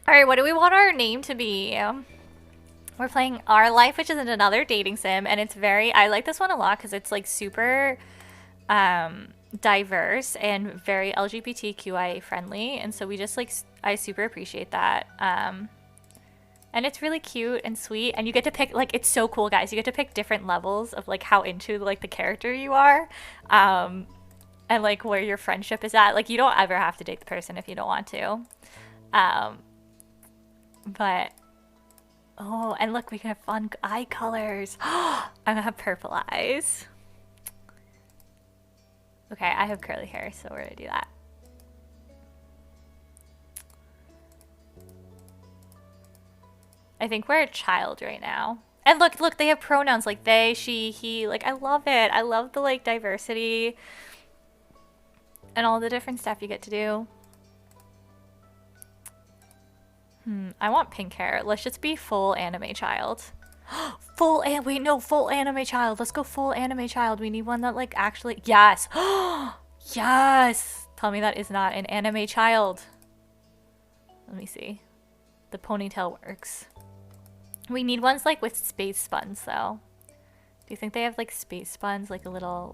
All right, what do we want our name to be? We're playing Our Life, which is another dating sim, and it's very, I like this one a lot because it's like super diverse and very LGBTQIA friendly, and so we just like, I super appreciate that. And it's really cute and sweet, and you get to pick, like, it's so cool, guys. You get to pick different levels of like how into like the character you are, and like where your friendship is at. Like, you don't ever have to date the person if you don't want to. But oh, and look, we can have fun eye colors. I'm gonna have purple eyes. Okay, I have curly hair, so we're gonna do that. I think we're a child right now. And look, they have pronouns like they, she, he. Like, I love it. I love the like diversity and all the different stuff you get to do. I want pink hair. Let's just be full anime child. Full anime child. Let's go full anime child. We need one that like actually, yes. Yes. Tell me that is not an anime child. Let me see. The ponytail works. We need ones like with space buns though. Do you think they have like space buns, like a little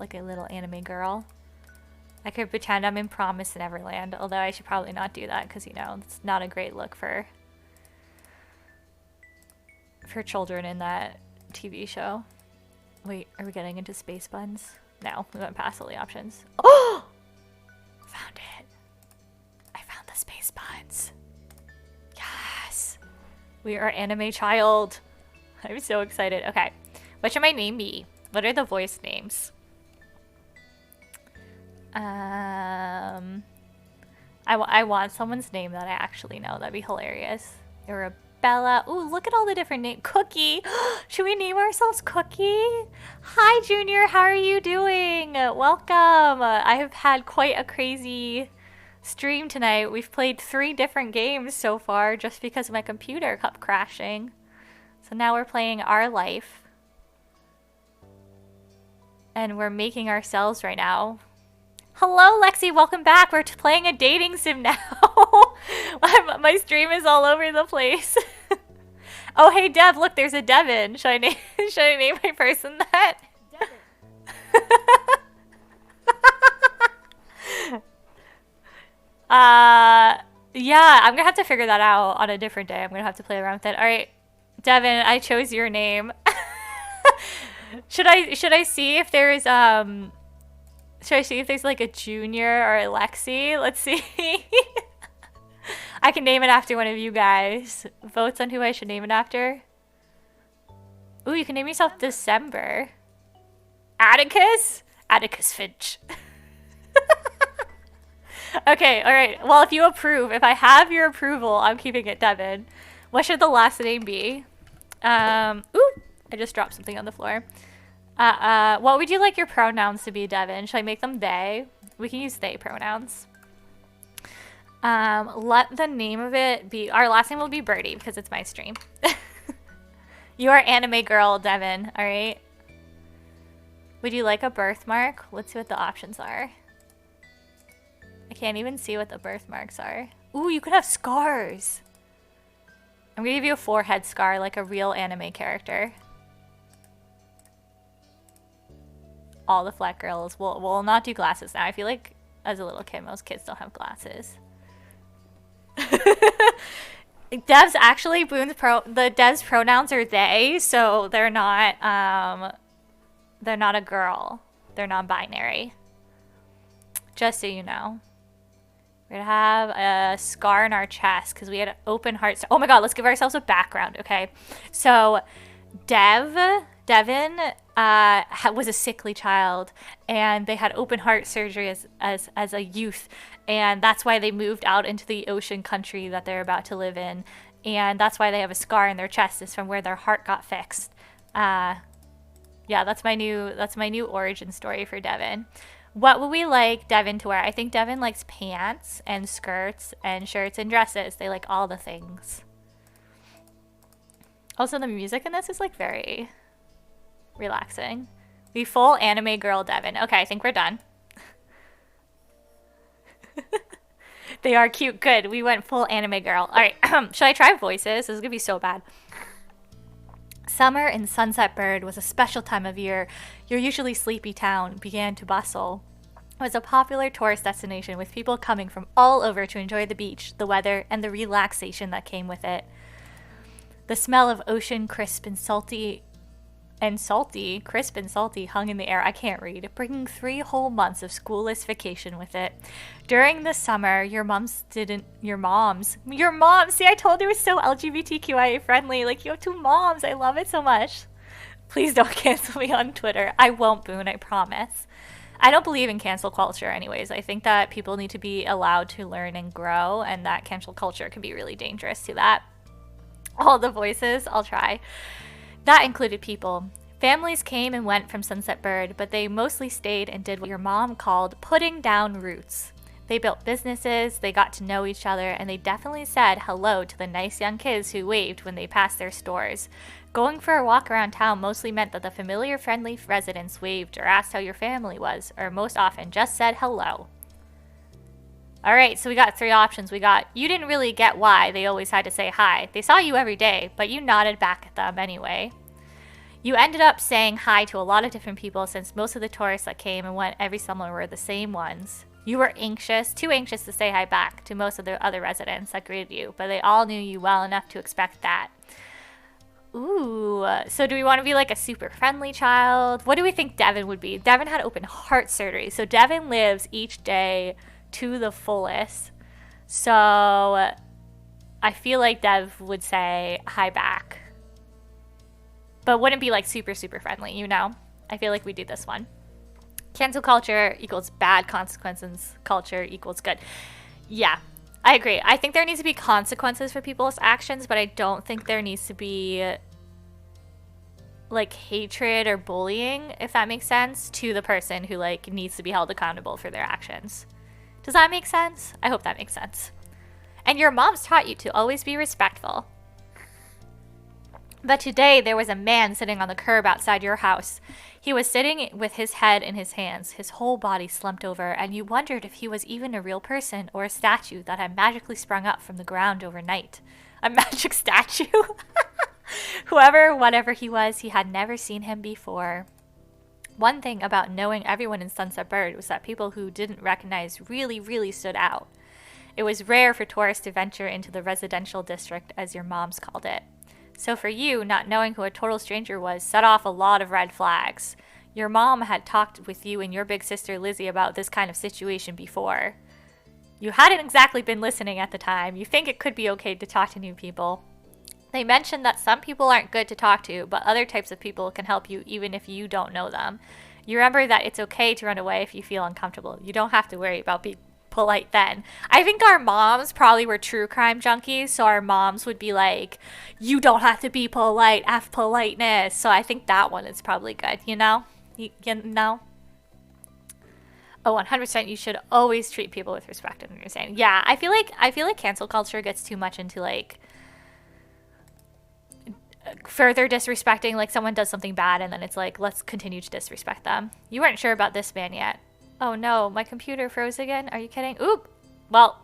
anime girl? I could pretend I'm in Promised Neverland, although I should probably not do that because, you know, it's not a great look for children in that TV show. Wait, are we getting into space buns? No, we went past all the options. Oh! Found it. I found the space buns. Yes. We are anime child. I'm so excited. Okay. What should my name be? What are the voice names? I want someone's name that I actually know. That'd be hilarious. Arabella. Ooh, look at all the different names. Cookie. Should we name ourselves Cookie? Hi, Junior. How are you doing? Welcome. I have had quite a crazy stream tonight. We've played 3 different games so far just because my computer kept crashing. So now we're playing Our Life. And we're making ourselves right now. Hello, Lexi. Welcome back. We're playing a dating sim now. My stream is all over the place. Oh, hey, Dev. Look, there's a Devin. Should I name my person that? Yeah, I'm gonna have to figure that out on a different day. I'm gonna have to play around with it. All right, Devin, I chose your name. Should I see if there's Should I see if there's like a Junior or a Lexi? Let's see. I can name it after one of you guys. Votes on who I should name it after. Ooh, you can name yourself December. Atticus? Atticus Finch. Okay, alright. Well, if you approve, if I have your approval, I'm keeping it Devin. What should the last name be? Ooh, I just dropped something on the floor. What would you like your pronouns to be, Devin? Should I make them they? We can use they pronouns. Let the name of it be, our last name will be Birdie because it's my stream. You are anime girl, Devin, alright? Would you like a birthmark? Let's see what the options are. I can't even see what the birthmarks are. Ooh, you could have scars. I'm gonna give you a forehead scar like a real anime character. All the flat girls. We'll not do glasses now. I feel like as a little kid, most kids don't have glasses. Dev's actually Dev's pronouns are they, so they're not a girl. They're non-binary. Just so you know. We're gonna have a scar in our chest because we had open hearts. Oh my god, let's give ourselves a background, okay? So Devin was a sickly child, and they had open heart surgery as a youth, and that's why they moved out into the ocean country that they're about to live in, and that's why they have a scar in their chest, is from where their heart got fixed. Yeah, that's my new origin story for Devin. What would we like Devin to wear? I think Devin likes pants and skirts and shirts and dresses. They like all the things. Also, the music in this is like very relaxing. We full anime girl Devin. Okay, I think we're done. They are cute. Good. We went full anime girl. All right. Should I try voices? This is going to be so bad. Summer in Sunset Bird was a special time of year. Your usually sleepy town began to bustle. It was a popular tourist destination with people coming from all over to enjoy the beach, the weather, and the relaxation that came with it. The smell of ocean crisp and salty, hung in the air. I can't read. Bringing 3 whole months of schoolless vacation with it. During the summer, your moms, see, I told you it was so LGBTQIA friendly. Like, you have 2 moms. I love it so much. Please don't cancel me on Twitter. I won't, Boone, I promise. I don't believe in cancel culture anyways. I think that people need to be allowed to learn and grow, and that cancel culture can be really dangerous to that. All the voices, I'll try. That included people. Families came and went from Sunset Bird, but they mostly stayed and did what your mom called putting down roots. They built businesses, they got to know each other, and they definitely said hello to the nice young kids who waved when they passed their stores. Going for a walk around town mostly meant that the familiar, friendly residents waved or asked how your family was, or most often just said hello. All right, so we got 3 options. We got, you didn't really get why they always had to say hi. They saw you every day, but you nodded back at them anyway. You ended up saying hi to a lot of different people since most of the tourists that came and went every summer were the same ones. You were too anxious to say hi back to most of the other residents that greeted you, but they all knew you well enough to expect that. Ooh, so do we want to be like a super friendly child? What do we think Devin would be? Devin had open heart surgery, so Devin lives each day to the fullest. So I feel like Dev would say hi back, but wouldn't be like super, super friendly, you know? I feel like we do this one. Cancel culture equals bad consequences. Culture equals good. Yeah, I agree. I think there needs to be consequences for people's actions, but I don't think there needs to be like hatred or bullying, if that makes sense, to the person who like needs to be held accountable for their actions. Does that make sense? I hope that makes sense. And your mom's taught you to always be respectful. But today there was a man sitting on the curb outside your house. He was sitting with his head in his hands, his whole body slumped over, and you wondered if he was even a real person or a statue that had magically sprung up from the ground overnight. A magic statue? Whatever he was, he had never seen him before. One thing about knowing everyone in Sunset Bird was that people who didn't recognize really, really stood out. It was rare for tourists to venture into the residential district, as your moms called it. So for you, not knowing who a total stranger was set off a lot of red flags. Your mom had talked with you and your big sister Lizzie about this kind of situation before. You hadn't exactly been listening at the time. You think it could be okay to talk to new people. They mentioned that some people aren't good to talk to, but other types of people can help you even if you don't know them. You remember that it's okay to run away if you feel uncomfortable. You don't have to worry about being polite then. I think our moms probably were true crime junkies, so our moms would be like, you don't have to be polite, F politeness. So I think that one is probably good, you know? You know? Oh, 100% you should always treat people with respect and understanding. Yeah, I feel like cancel culture gets too much into like further disrespecting, like someone does something bad and then it's like, let's continue to disrespect them. You weren't sure about this man yet. Oh no, my computer froze again. Are you kidding? Oop. Well,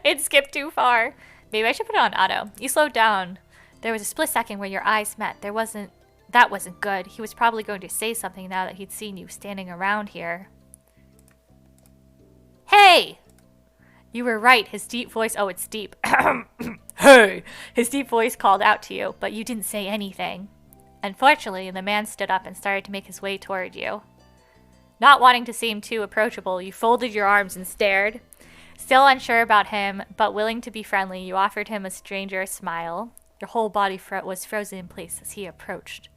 it skipped too far. Maybe I should put it on auto. You slowed down. There was a split second where your eyes met. That wasn't good. He was probably going to say something now that he'd seen you standing around here. Hey! You were right. His deep voice. Oh, it's deep. Hey! His deep voice called out to you, but you didn't say anything. Unfortunately, the man stood up and started to make his way toward you. Not wanting to seem too approachable, you folded your arms and stared. Still unsure about him, but willing to be friendly, you offered him a stranger smile. Your whole body was frozen in place as he approached.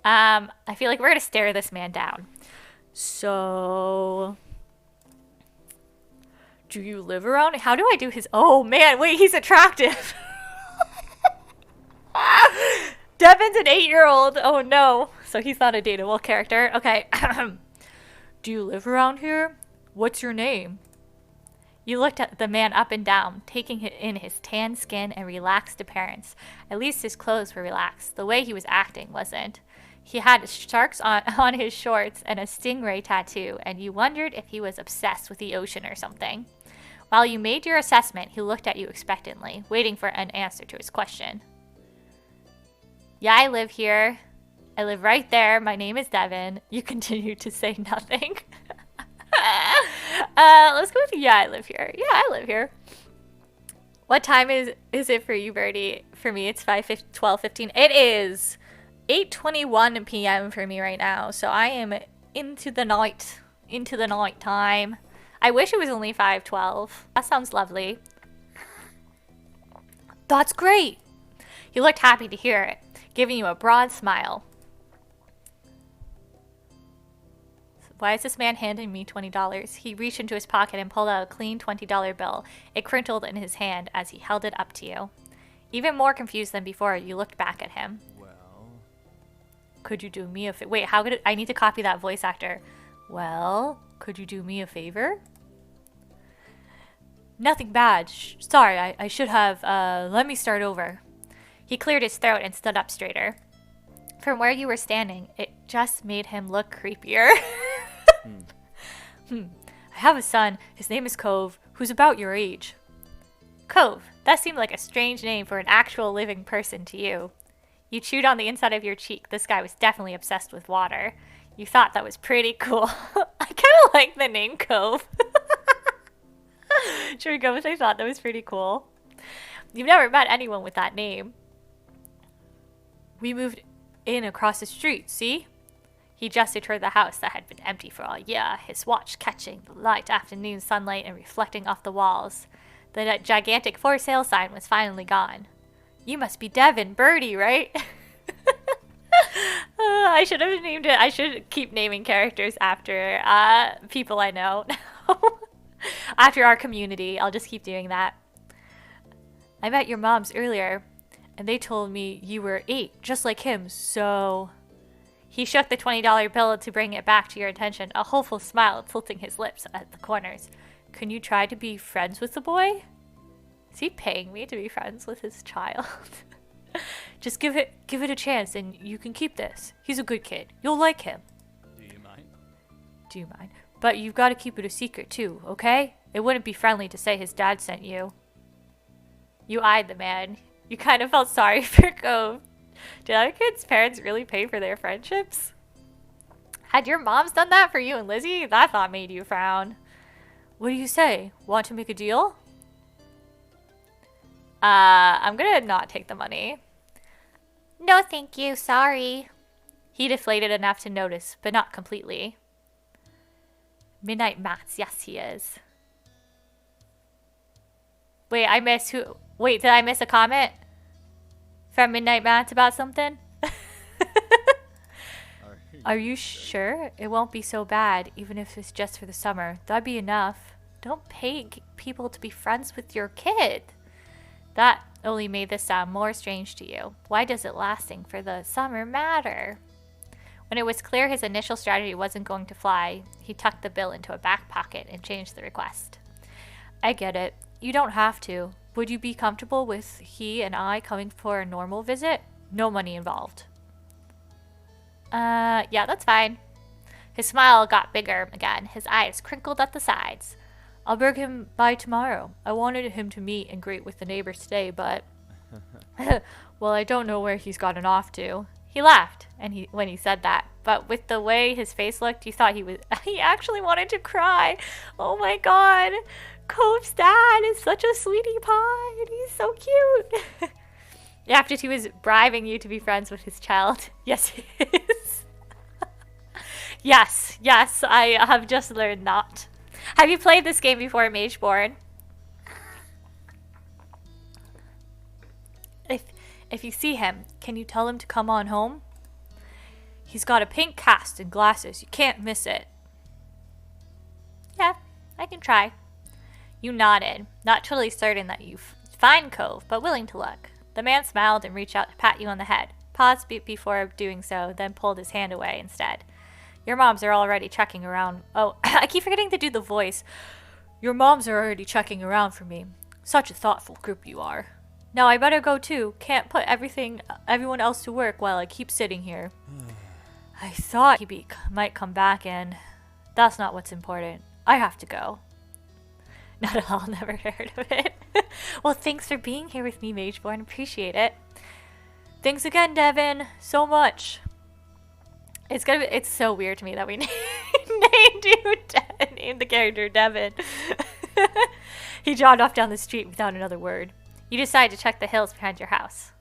I feel like we're going to stare this man down. So, do you live around? How do I do his... Oh, man, wait, he's attractive. Devin's an 8-year-old. Oh, no. So he's not a dateable character. Okay. Do you live around here? What's your name? You looked at the man up and down, taking in his tan skin and relaxed appearance. At least his clothes were relaxed. The way he was acting wasn't. He had sharks on his shorts and a stingray tattoo, and you wondered if he was obsessed with the ocean or something. While you made your assessment, he looked at you expectantly, waiting for an answer to his question. Yeah, I live here. I live right there. My name is Devin. You continue to say nothing. Let's go with yeah, I live here. Yeah, I live here. What time is it for you, Birdie? For me, it's 12:15. It is 8:21 p.m. for me right now, so I am into the night time. I wish it was only 5:12. That sounds lovely. That's great. He looked happy to hear it, giving you a broad smile. Why is this man handing me $20? He reached into his pocket and pulled out a clean $20 bill. It crinkled in his hand as he held it up to you. Even more confused than before, you looked back at him. Well, could you do me a favor? Wait, how could I need to copy that voice actor. Well, could you do me a favor? Nothing bad. Sorry, I should have. Let me start over. He cleared his throat and stood up straighter. From where you were standing, it just made him look creepier. I have a son. His name is Cove, who's about your age. Cove. That seemed like a strange name for an actual living person to you. You chewed on the inside of your cheek. This guy was definitely obsessed with water. You thought that was pretty cool. I kind of like the name Cove. Should we go with I thought that was pretty cool? You've never met anyone with that name. We moved in across the street, see? He gestured toward the house that had been empty for a year, his watch catching the light afternoon sunlight and reflecting off the walls. The gigantic for sale sign was finally gone. You must be Devin Birdie, right? I should have named it. I should keep naming characters after people I know. After our community. I'll just keep doing that. I met your moms earlier, and they told me you were 8, just like him, so... He shook the $20 bill to bring it back to your attention, a hopeful smile tilting his lips at the corners. Can you try to be friends with the boy? Is he paying me to be friends with his child? Just give it a chance and you can keep this. He's a good kid. You'll like him. do you mind? Do you mind? But you've got to keep it a secret too, okay? It wouldn't be friendly to say his dad sent you. You eyed the man. You kind of felt sorry for Cove. Did other kids' parents really pay for their friendships? Had your moms done that for you and Lizzie? That thought made you frown. What do you say? Want to make a deal? I'm gonna not take the money. No, thank you. Sorry. He deflated enough to notice, but not completely. Midnight Mats. Yes, he is. Wait, did I miss a comment? From Midnight Mats about something? Are you sure? It won't be so bad, even if it's just for the summer. That'd be enough. Don't pay people to be friends with your kid. That only made this sound more strange to you. Why does it lasting for the summer matter? When it was clear his initial strategy wasn't going to fly, he tucked the bill into a back pocket and changed the request. I get it. You don't have to. Would you be comfortable with he and I coming for a normal visit? No money involved. Yeah, that's fine. His smile got bigger again. His eyes crinkled at the sides. I'll bring him by tomorrow. I wanted him to meet and greet with the neighbors today, but... well, I don't know where he's gotten off to. He laughed when he said that, but with the way his face looked, you thought he actually wanted to cry. Oh my god. Cove's dad is such a sweetie pie, and he's so cute. After he was bribing you to be friends with his child. Yes, he is. Yes, I have just learned that. Have you played this game before, Mageborn? If you see him, can you tell him to come on home? He's got a pink cast and glasses. You can't miss it. Yeah, I can try. You nodded, not totally certain that you find Cove, but willing to look. The man smiled and reached out to pat you on the head, paused before doing so, then pulled his hand away instead. Your moms are already checking around. Oh, I keep forgetting to do the voice. Your moms are already checking around for me. Such a thoughtful group you are. Now I better go too. Can't put everyone else to work while I keep sitting here. I thought might come back and that's not what's important. I have to go. Not at all, never heard of it. Well, thanks for being here with me, Mageborn. Appreciate it. Thanks again, Devin, so much. It's so weird to me that we named the character Devin. He jogged off down the street without another word. You decide to check the hills behind your house.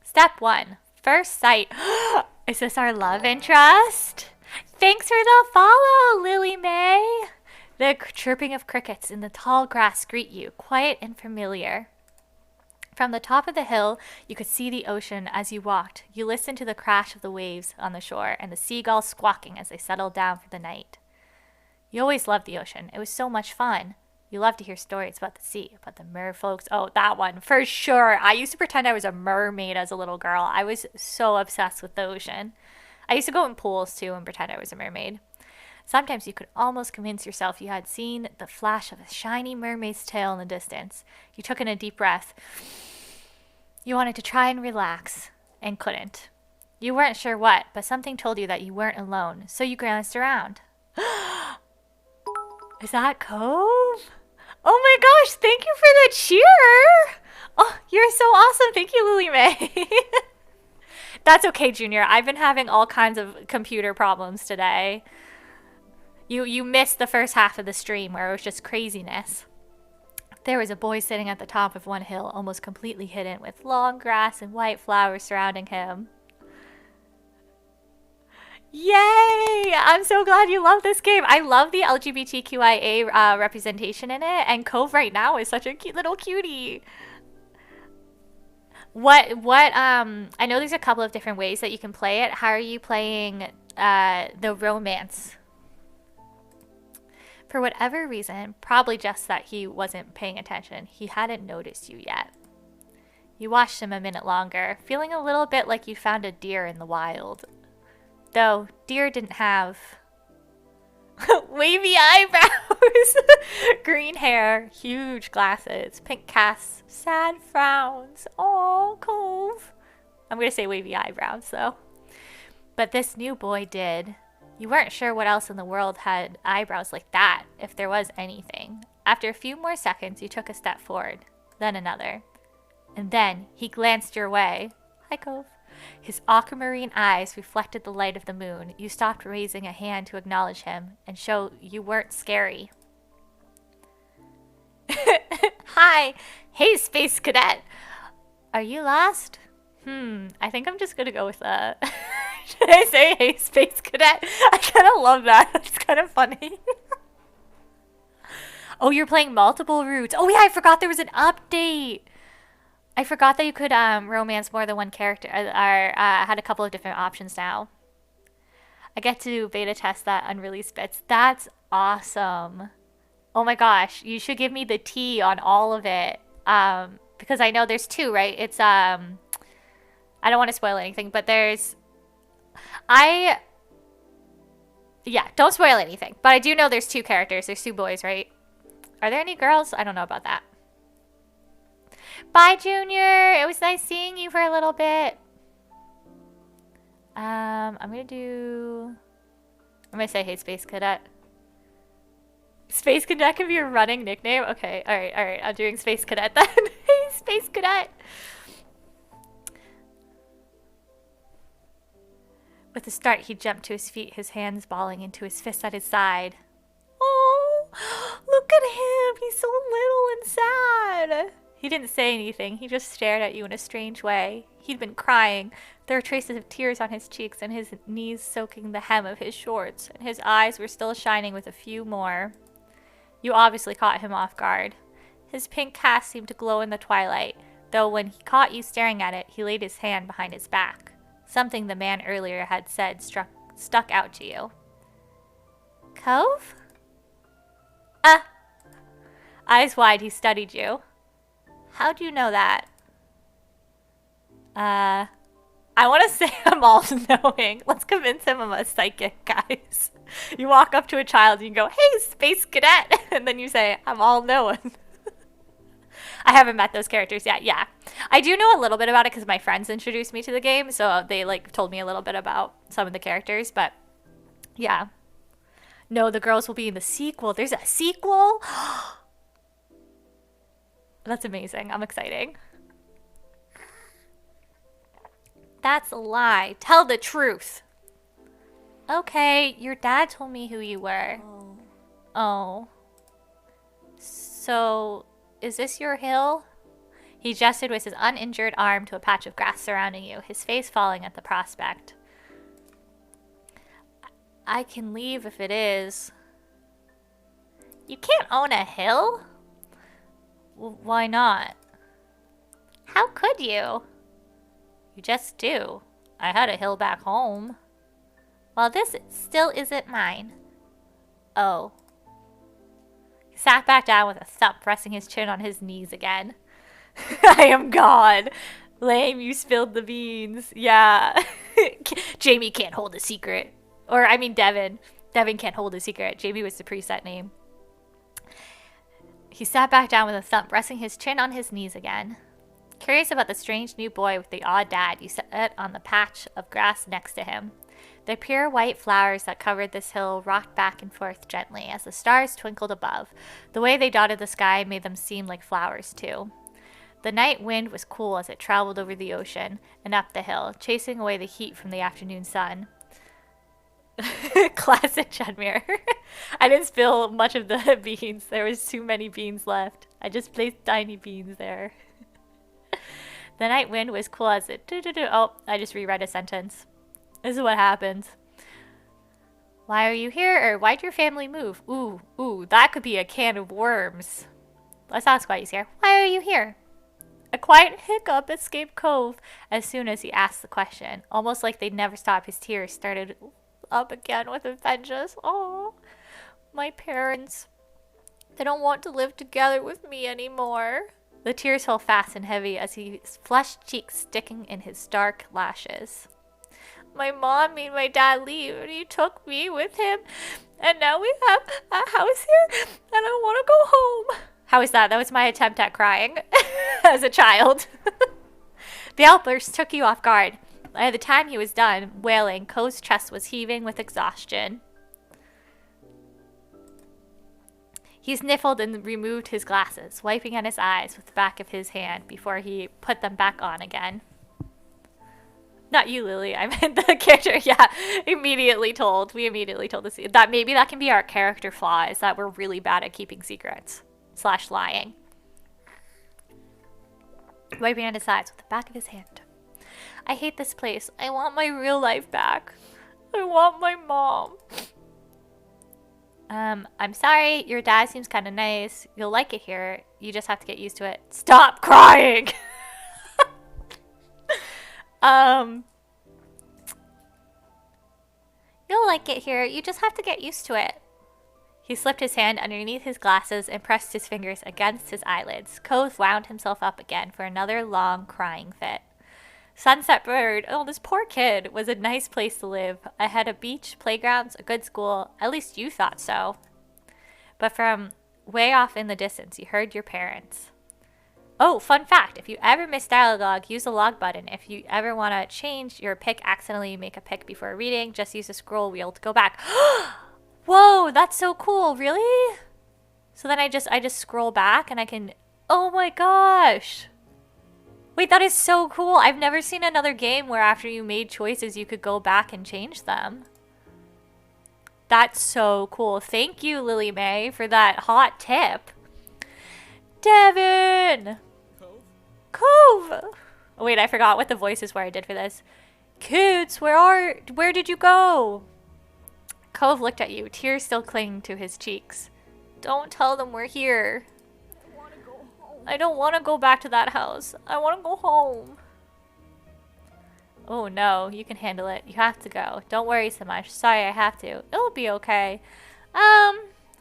Step 1. First sight. Is this our love interest? Thanks for the follow, Lily May. The chirping of crickets in the tall grass greet you, quiet and familiar. From the top of the hill, you could see the ocean as you walked. You listened to the crash of the waves on the shore and the seagulls squawking as they settled down for the night. You always loved the ocean. It was so much fun. You love to hear stories about the sea, about the merfolks. Oh, that one, for sure. I used to pretend I was a mermaid as a little girl. I was so obsessed with the ocean. I used to go in pools, too, and pretend I was a mermaid. Sometimes you could almost convince yourself you had seen the flash of a shiny mermaid's tail in the distance. You took in a deep breath. You wanted to try and relax, and couldn't. You weren't sure what, but something told you that you weren't alone, so you glanced around. Is that Cove? Oh my gosh, thank you for the cheer! Oh, you're so awesome. Thank you, Lily May. That's okay, Junior. I've been having all kinds of computer problems today. You missed the first half of the stream where it was just craziness. There was a boy sitting at the top of one hill, almost completely hidden, with long grass and white flowers surrounding him. Yay! I'm so glad you love this game. I love the LGBTQIA representation in it, and Cove right now is such a cute little cutie. I know there's a couple of different ways that you can play it. How are you playing the romance? For whatever reason, probably just that he wasn't paying attention, he hadn't noticed you yet. You watched him a minute longer, feeling a little bit like you found a deer in the wild. Though deer didn't have wavy eyebrows, green hair, huge glasses, pink casts, sad frowns. Oh, Cove. I'm going to say wavy eyebrows, though. But this new boy did. You weren't sure what else in the world had eyebrows like that, if there was anything. After a few more seconds, you took a step forward, then another. And then he glanced your way. Hi, Cove. His aquamarine eyes reflected the light of the moon. You stopped raising a hand to acknowledge him and show you weren't scary. Hi. Hey, Space Cadet. Are you lost? I think I'm just going to go with that. Should I say, hey, Space Cadet? I kind of love that. It's kind of funny. Oh, you're playing multiple routes. Oh, yeah, I forgot there was an update. I forgot that you could romance more than one character. Had a couple of different options now. I get to beta test that unreleased bits. That's awesome. Oh my gosh, you should give me the tea on all of it. Because I know there's two, right? It's I don't want to spoil anything, but there's yeah, don't spoil anything. But I do know there's two characters. There's two boys, right? Are there any girls? I don't know about that. Bye, Junior. It was nice seeing you for a little bit. I'm gonna say, hey, Space Cadet. Space Cadet can be a running nickname? Okay, alright. I'm doing Space Cadet then. Hey, Space Cadet. With a start, he jumped to his feet, his hands balling into his fists at his side. Oh, look at him. He's so little and sad. He didn't say anything. He just stared at you in a strange way. He'd been crying. There were traces of tears on his cheeks and his knees soaking the hem of his shorts, and his eyes were still shining with a few more. You obviously caught him off guard. His pink cast seemed to glow in the twilight, though when he caught you staring at it, he laid his hand behind his back. Something the man earlier had said stuck out to you. Cove? Eyes wide, he studied you. How do you know that? I want to say I'm all-knowing. Let's convince him I'm a psychic, guys. You walk up to a child and you go, hey, Space Cadet! And then you say, I'm all-knowing. I haven't met those characters yet. Yeah. I do know a little bit about it because my friends introduced me to the game. So they like told me a little bit about some of the characters. But yeah. No, the girls will be in the sequel. There's a sequel? That's amazing. I'm excited. That's a lie. Tell the truth. Okay, your dad told me who you were. Oh. So, is this your hill? He gestured with his uninjured arm to a patch of grass surrounding you, his face falling at the prospect. I can leave if it is. You can't own a hill? Why not? How could you? You just do. I had a hill back home. Well, this still isn't mine. Oh. He sat back down with a thump, resting his chin on his knees again. I am God. Lame, you spilled the beans. Yeah. Jamie can't hold a secret. Or, I mean, Devin. Devin can't hold a secret. Jamie was the preset name. He sat back down with a thump, resting his chin on his knees again. Curious about the strange new boy with the odd dad, you sat on the patch of grass next to him. The pure white flowers that covered this hill rocked back and forth gently as the stars twinkled above. The way they dotted the sky made them seem like flowers, too. The night wind was cool as it traveled over the ocean and up the hill, chasing away the heat from the afternoon sun. Classic Chudmere. I didn't spill much of the beans. There was too many beans left. I just placed tiny beans there. The night wind was cool as it... Oh, I just reread a sentence. This is what happens. Why are you here? Or why'd your family move? Ooh, that could be a can of worms. Let's ask why he's here. Why are you here? A quiet hiccup escaped Cove as soon as he asked the question. Almost like they'd never stop, his tears started up again with a vengeance. Oh, my parents. They don't want to live together with me anymore. The tears fell fast and heavy as his flushed cheeks sticking in his dark lashes. My mom made my dad leave and he took me with him. And now we have a house here and I want to go home. How is that? That was my attempt at crying as a child. The outburst took you off guard. By the time he was done wailing, Cove's chest was heaving with exhaustion. He sniffled and removed his glasses, wiping at his eyes with the back of his hand before he put them back on again. Not you, Lily. I meant the character. Yeah, we immediately told us that maybe that can be our character flaw, is that we're really bad at keeping secrets / lying. Wiping at his eyes with the back of his hand. I hate this place. I want my real life back. I want my mom. I'm sorry. Your dad seems kind of nice. You'll like it here. You just have to get used to it. Stop crying! You'll like it here. You just have to get used to it. He slipped his hand underneath his glasses and pressed his fingers against his eyelids. Cove wound himself up again for another long crying fit. Sunset Bird, oh, this poor kid, was a nice place to live. I had a beach, playgrounds, a good school. At least you thought so. But from way off in the distance, you heard your parents. Oh, fun fact, if you ever miss dialogue, use the log button. If you ever want to change your pick, accidentally make a pick before reading, just use the scroll wheel to go back. Whoa, that's so cool. Really? So then I just scroll back and I can... Oh my gosh. Wait, that is so cool. I've never seen another game where after you made choices, you could go back and change them. That's so cool. Thank you, Lily Mae, for that hot tip. Devin! Cove! Oh, wait, I forgot what the voices were I did for this. Kids, where did you go? Cove looked at you, tears still clinging to his cheeks. Don't tell them we're here. I don't want to go back to that house. I want to go home. Oh no, you can handle it. You have to go. Don't worry so much. Sorry, I have to. It'll be okay. How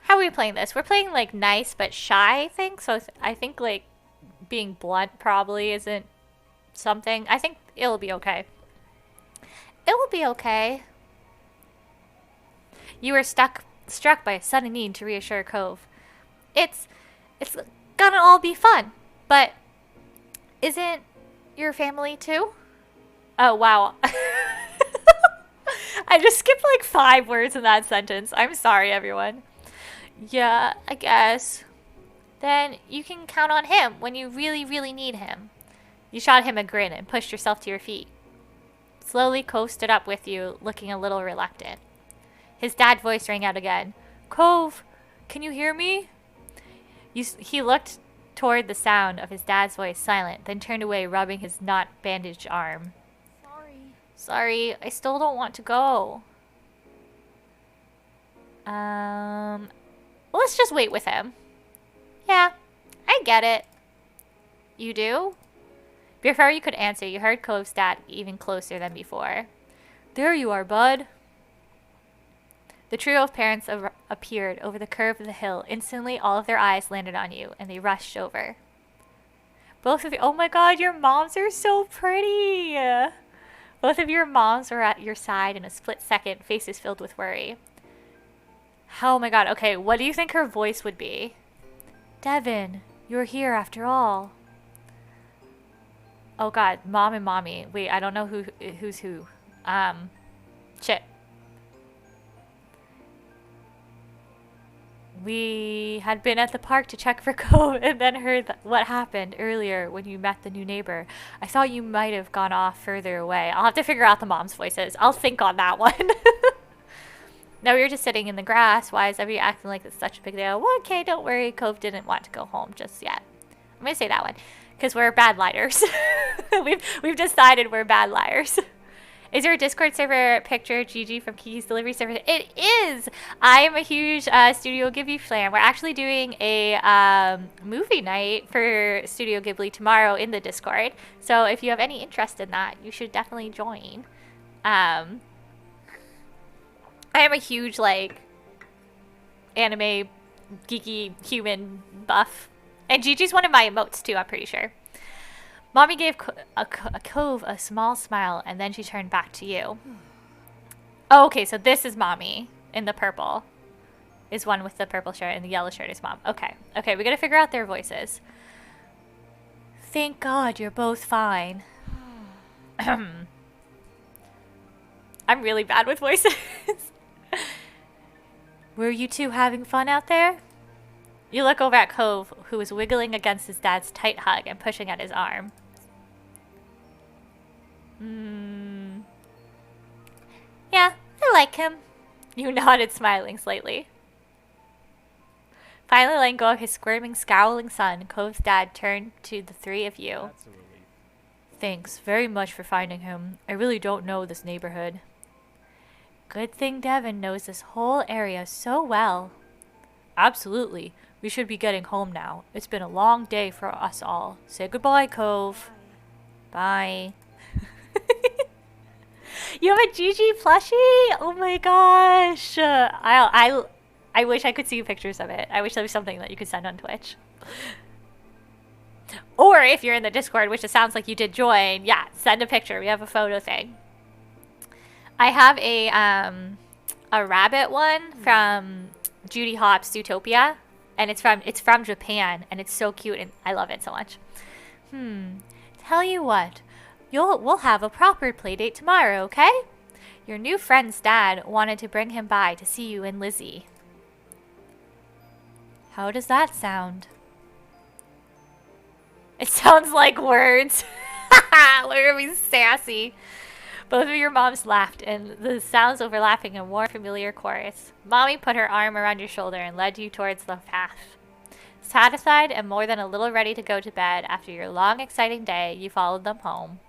are we playing this? We're playing like nice but shy, I think. So I think like being blunt probably isn't something. I think it'll be okay. It will be okay. You were struck by a sudden need to reassure Cove. It's gonna all be fun. But isn't your family too? Oh, wow. I just skipped like 5 words in that sentence. I'm sorry, everyone. Yeah, I guess. Then you can count on him when you really, really need him. You shot him a grin and pushed yourself to your feet. Slowly, Cove stood up with you, looking a little reluctant. His dad's voice rang out again. Cove, can you hear me? He looked toward the sound of his dad's voice, silent, then turned away, rubbing his not bandaged arm. Sorry, I still don't want to go. Well, let's just wait with him. Yeah, I get it. You do? Before you could answer, you heard Cove's dad even closer than before. There you are, bud. The trio of parents appeared over the curve of the hill. Instantly, all of their eyes landed on you, and they rushed over. Both of you, oh my god, your moms are so pretty. Both of your moms were at your side in a split second, faces filled with worry. Oh my god, okay, what do you think her voice would be? Devin, you're here after all. Oh god, mom and mommy. Wait, I don't know who's who. Shit. We had been at the park to check for Cove and then heard what happened earlier when you met the new neighbor. I thought you might have gone off further away. I'll have to figure out the mom's voices. I'll think on that one. Now we were just sitting in the grass. Why is everybody acting like it's such a big deal? Well, okay, don't worry. Cove didn't want to go home just yet. I'm going to say that one because we're bad liars. We've decided we're bad liars. Is your Discord server picture Gigi from Kiki's Delivery Service? It is! I am a huge Studio Ghibli fan. We're actually doing a movie night for Studio Ghibli tomorrow in the Discord. So if you have any interest in that, you should definitely join. I am a huge, like, anime, geeky, human buff. And Gigi's one of my emotes, too, I'm pretty sure. Mommy gave Cove a small smile, and then she turned back to you. Oh, okay, so this is Mommy in the purple. Is one with the purple shirt, and the yellow shirt is Mom. Okay, okay, we gotta figure out their voices. Thank God you're both fine. I'm really bad with voices. Were you two having fun out there? You look over at Cove, who was wiggling against his dad's tight hug and pushing at his arm. Yeah, I like him. You nodded, smiling slightly. Finally letting go of his squirming, scowling son, Cove's dad turned to the three of you. That's a relief. Thanks very much for finding him. I really don't know this neighborhood. Good thing Devin knows this whole area so well. Absolutely. We should be getting home now. It's been a long day for us all. Say goodbye, Cove. Bye. You have a Gigi plushie? Oh my gosh. I wish I could see pictures of it. I wish there was something that you could send on Twitch. Or if you're in the Discord, which it sounds like you did join, yeah, send a picture. We have a photo thing. I have a rabbit one from Judy Hopps' Zootopia, and it's from Japan, and it's so cute, and I love it so much. Tell you what, we'll have a proper playdate tomorrow, okay? Your new friend's dad wanted to bring him by to see you and Lizzie. How does that sound? It sounds like words. We're gonna be sassy. Both of your moms laughed, and the sounds overlapping in a warm, familiar chorus. Mommy put her arm around your shoulder and led you towards the path. Satisfied and more than a little ready to go to bed after your long, exciting day, you followed them home.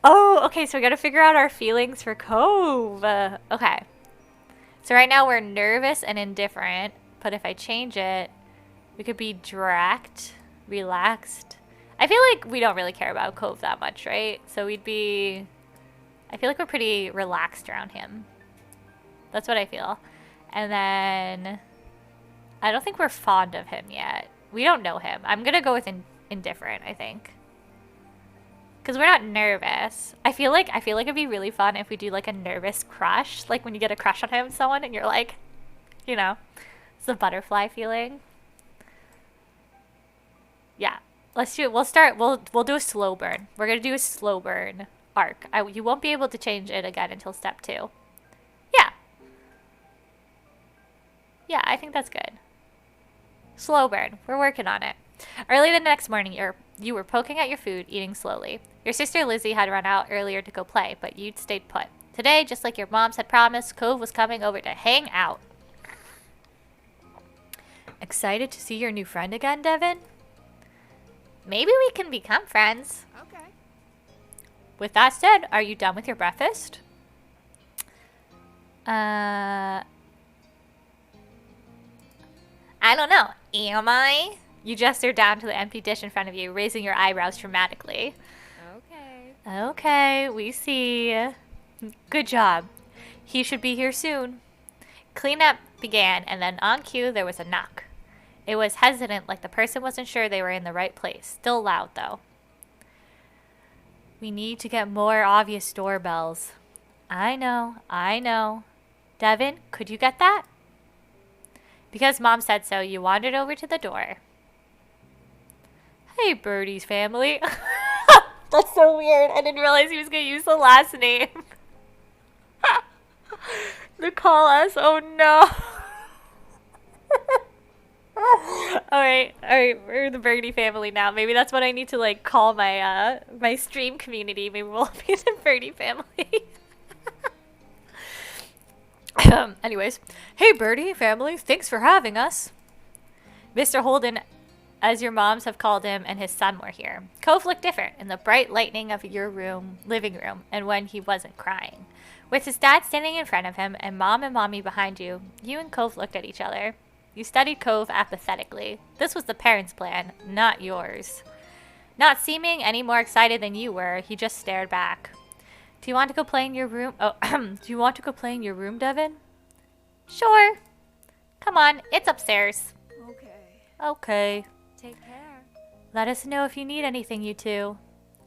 Oh, okay, so we gotta figure out our feelings for Cove. Okay. So right now we're nervous and indifferent, but if I change it, we could be direct, relaxed. I feel like we don't really care about Cove that much, right? So we'd be... I feel like we're pretty relaxed around him. That's what I feel. And then... I don't think we're fond of him yet. We don't know him. I'm gonna go with indifferent, I think. Because we're not nervous. I feel like it'd be really fun if we do like a nervous crush. Like when you get a crush on someone and you're like, you know, it's the butterfly feeling. Yeah. Let's do it. We'll do a slow burn. We're gonna do a slow burn arc. You won't be able to change it again until step 2. Yeah. Yeah, I think that's good. Slow burn. We're working on it. Early the next morning, you were poking at your food, eating slowly. Your sister Lizzie had run out earlier to go play, but you'd stayed put. Today, just like your moms had promised, Cove was coming over to hang out. Excited to see your new friend again, Devin? Maybe we can become friends. Okay. With that said, are you done with your breakfast? I don't know. Am I? You gestured down to the empty dish in front of you, raising your eyebrows dramatically. Okay. Okay, we see. Good job. He should be here soon. Cleanup began, and then on cue, there was a knock. It was hesitant, like the person wasn't sure they were in the right place. Still loud, though. We need to get more obvious doorbells. I know. Devin, could you get that? Because Mom said so, you wandered over to the door. Hey, Birdie's family. That's so weird. I didn't realize he was going to use the last name. To call us. Oh, no. Alright, we're the Birdie family now. Maybe that's what I need to, like, call my, my stream community. Maybe we'll be the Birdie family. Anyways, hey Birdie family, thanks for having us. Mr. Holden, as your moms have called him, and his son were here. Cove looked different in the bright lightning of your living room, and when he wasn't crying. With his dad standing in front of him, and Mom and Mommy behind you, you and Cove looked at each other. You studied Cove apathetically. This was the parents' plan, not yours. Not seeming any more excited than you were, he just stared back. Do you want to go play in your room? Oh, do you want to go play in your room, Devin? Sure. Come on, it's upstairs. Okay. Okay. Take care. Let us know if you need anything, you two.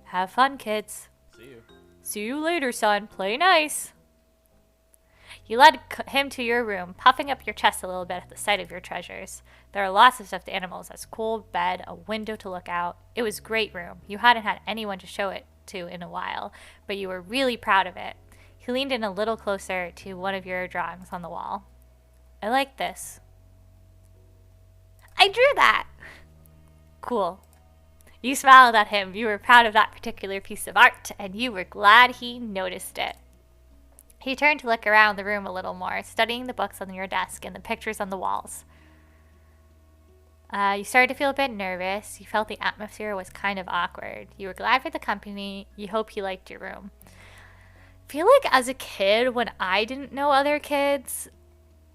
Have fun, kids. See you. See you later, son. Play nice. You led him to your room, puffing up your chest a little bit at the sight of your treasures. There are lots of stuffed animals, a cool bed, a window to look out. It was a great room. You hadn't had anyone to show it to in a while, but you were really proud of it. He leaned in a little closer to one of your drawings on the wall. I like this. I drew that. Cool. You smiled at him. You were proud of that particular piece of art, and you were glad he noticed it. He turned to look around the room a little more, studying the books on your desk and the pictures on the walls. You started to feel a bit nervous. You felt the atmosphere was kind of awkward. You were glad for the company. You hope he liked your room. I feel like as a kid, when I didn't know other kids,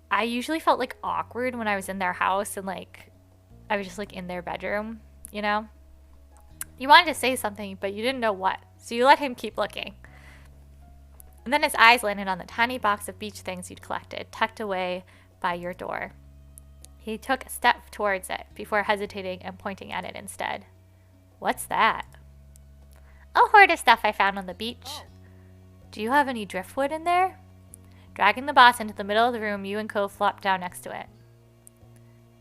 I usually felt like awkward when I was in their house and like I was just like in their bedroom, you know? You wanted to say something, but you didn't know what, so you let him keep looking. And then his eyes landed on the tiny box of beach things you'd collected, tucked away by your door. He took a step towards it before hesitating and pointing at it instead. What's that? A hoard of stuff I found on the beach. Oh. Do you have any driftwood in there? Dragging the box into the middle of the room, you and Cove flopped down next to it.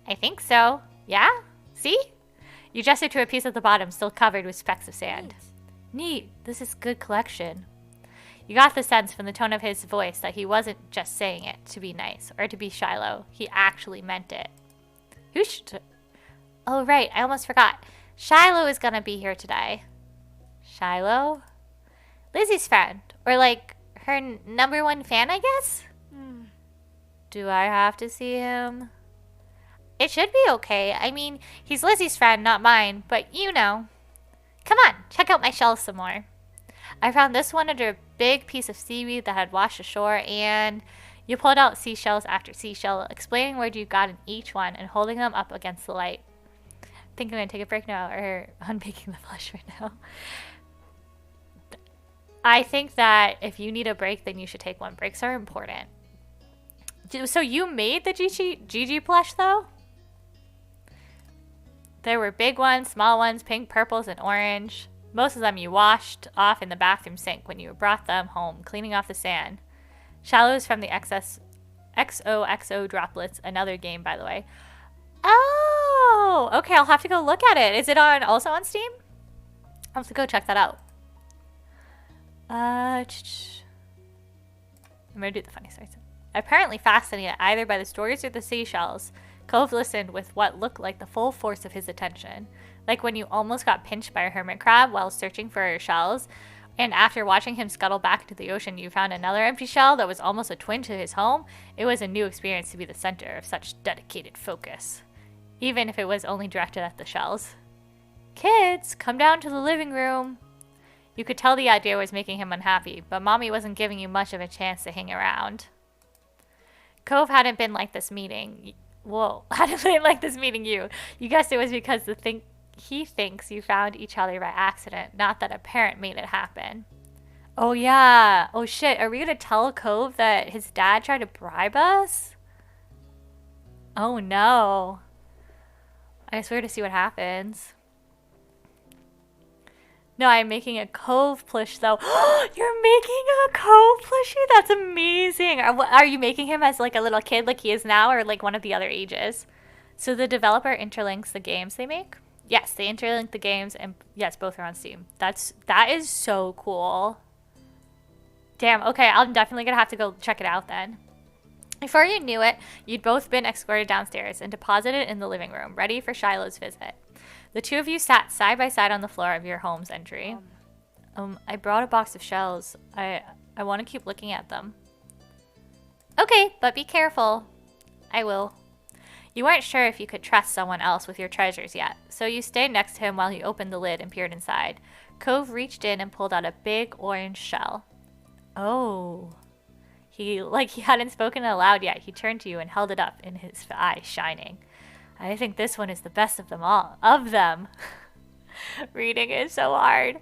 I think so. Yeah? See? You gestured to a piece at the bottom, still covered with specks of sand. Neat. This is good collection. You got the sense from the tone of his voice that he wasn't just saying it to be nice or to be Shiloh. He actually meant it. Oh, right. I almost forgot. Shiloh is going to be here today. Shiloh? Lizzie's friend. Or like her number one fan, I guess? Do I have to see him? It should be okay. I mean, he's Lizzie's friend, not mine, but you know. Come on, check out my shells some more. I found this one under a big piece of seaweed that had washed ashore, and you pulled out seashells after seashell, explaining where you got in each one and holding them up against the light. I think I'm going to take a break now, or unbaking the flesh right now. I think that if you need a break, then you should take one. Breaks are important. So you made the GG plush, though? There were big ones, small ones, pink, purples, and orange. Most of them you washed off in the bathroom sink when you brought them home, cleaning off the sand. Shallows from the XOXO droplets, another game, by the way. Oh, no. Okay, I'll have to go look at it. Is it also on Steam? I'll have to go check that out. I'm gonna do the funny stories. Apparently fascinated either by the stories or the seashells, Cove listened with what looked like the full force of his attention. Like when you almost got pinched by a hermit crab while searching for shells, and after watching him scuttle back into the ocean, you found another empty shell that was almost a twin to his home. It was a new experience to be the center of such dedicated focus, even if it was only directed at the shells. Kids, come down to the living room. You could tell the idea was making him unhappy, but Mommy wasn't giving you much of a chance to hang around. Cove hadn't been like this meeting. Whoa, hadn't been like this meeting you. You guessed it was because he thinks you found each other by accident, not that a parent made it happen. Oh yeah. Oh shit, are we gonna tell Cove that his dad tried to bribe us? Oh no. I swear to see what happens. No, I'm making a Cove plush though. You're making a Cove plushie? That's amazing. Are you making him as like a little kid like he is now, or like one of the other ages? So the developer interlinks the games they make? Yes, they interlink the games, and yes, both are on Steam. That is so cool. Damn, okay, I'm definitely gonna have to go check it out then. Before you knew it, you'd both been escorted downstairs and deposited in the living room, ready for Shiloh's visit. The two of you sat side by side on the floor of your home's entry. I brought a box of shells. I want to keep looking at them. Okay, but be careful. I will. You weren't sure if you could trust someone else with your treasures yet, so you stayed next to him while he opened the lid and peered inside. Cove reached in and pulled out a big orange shell. Oh. He hadn't spoken aloud yet. He turned to you and held it up, in his eyes shining. I think this one is the best of them all. Of them. Reading is so hard.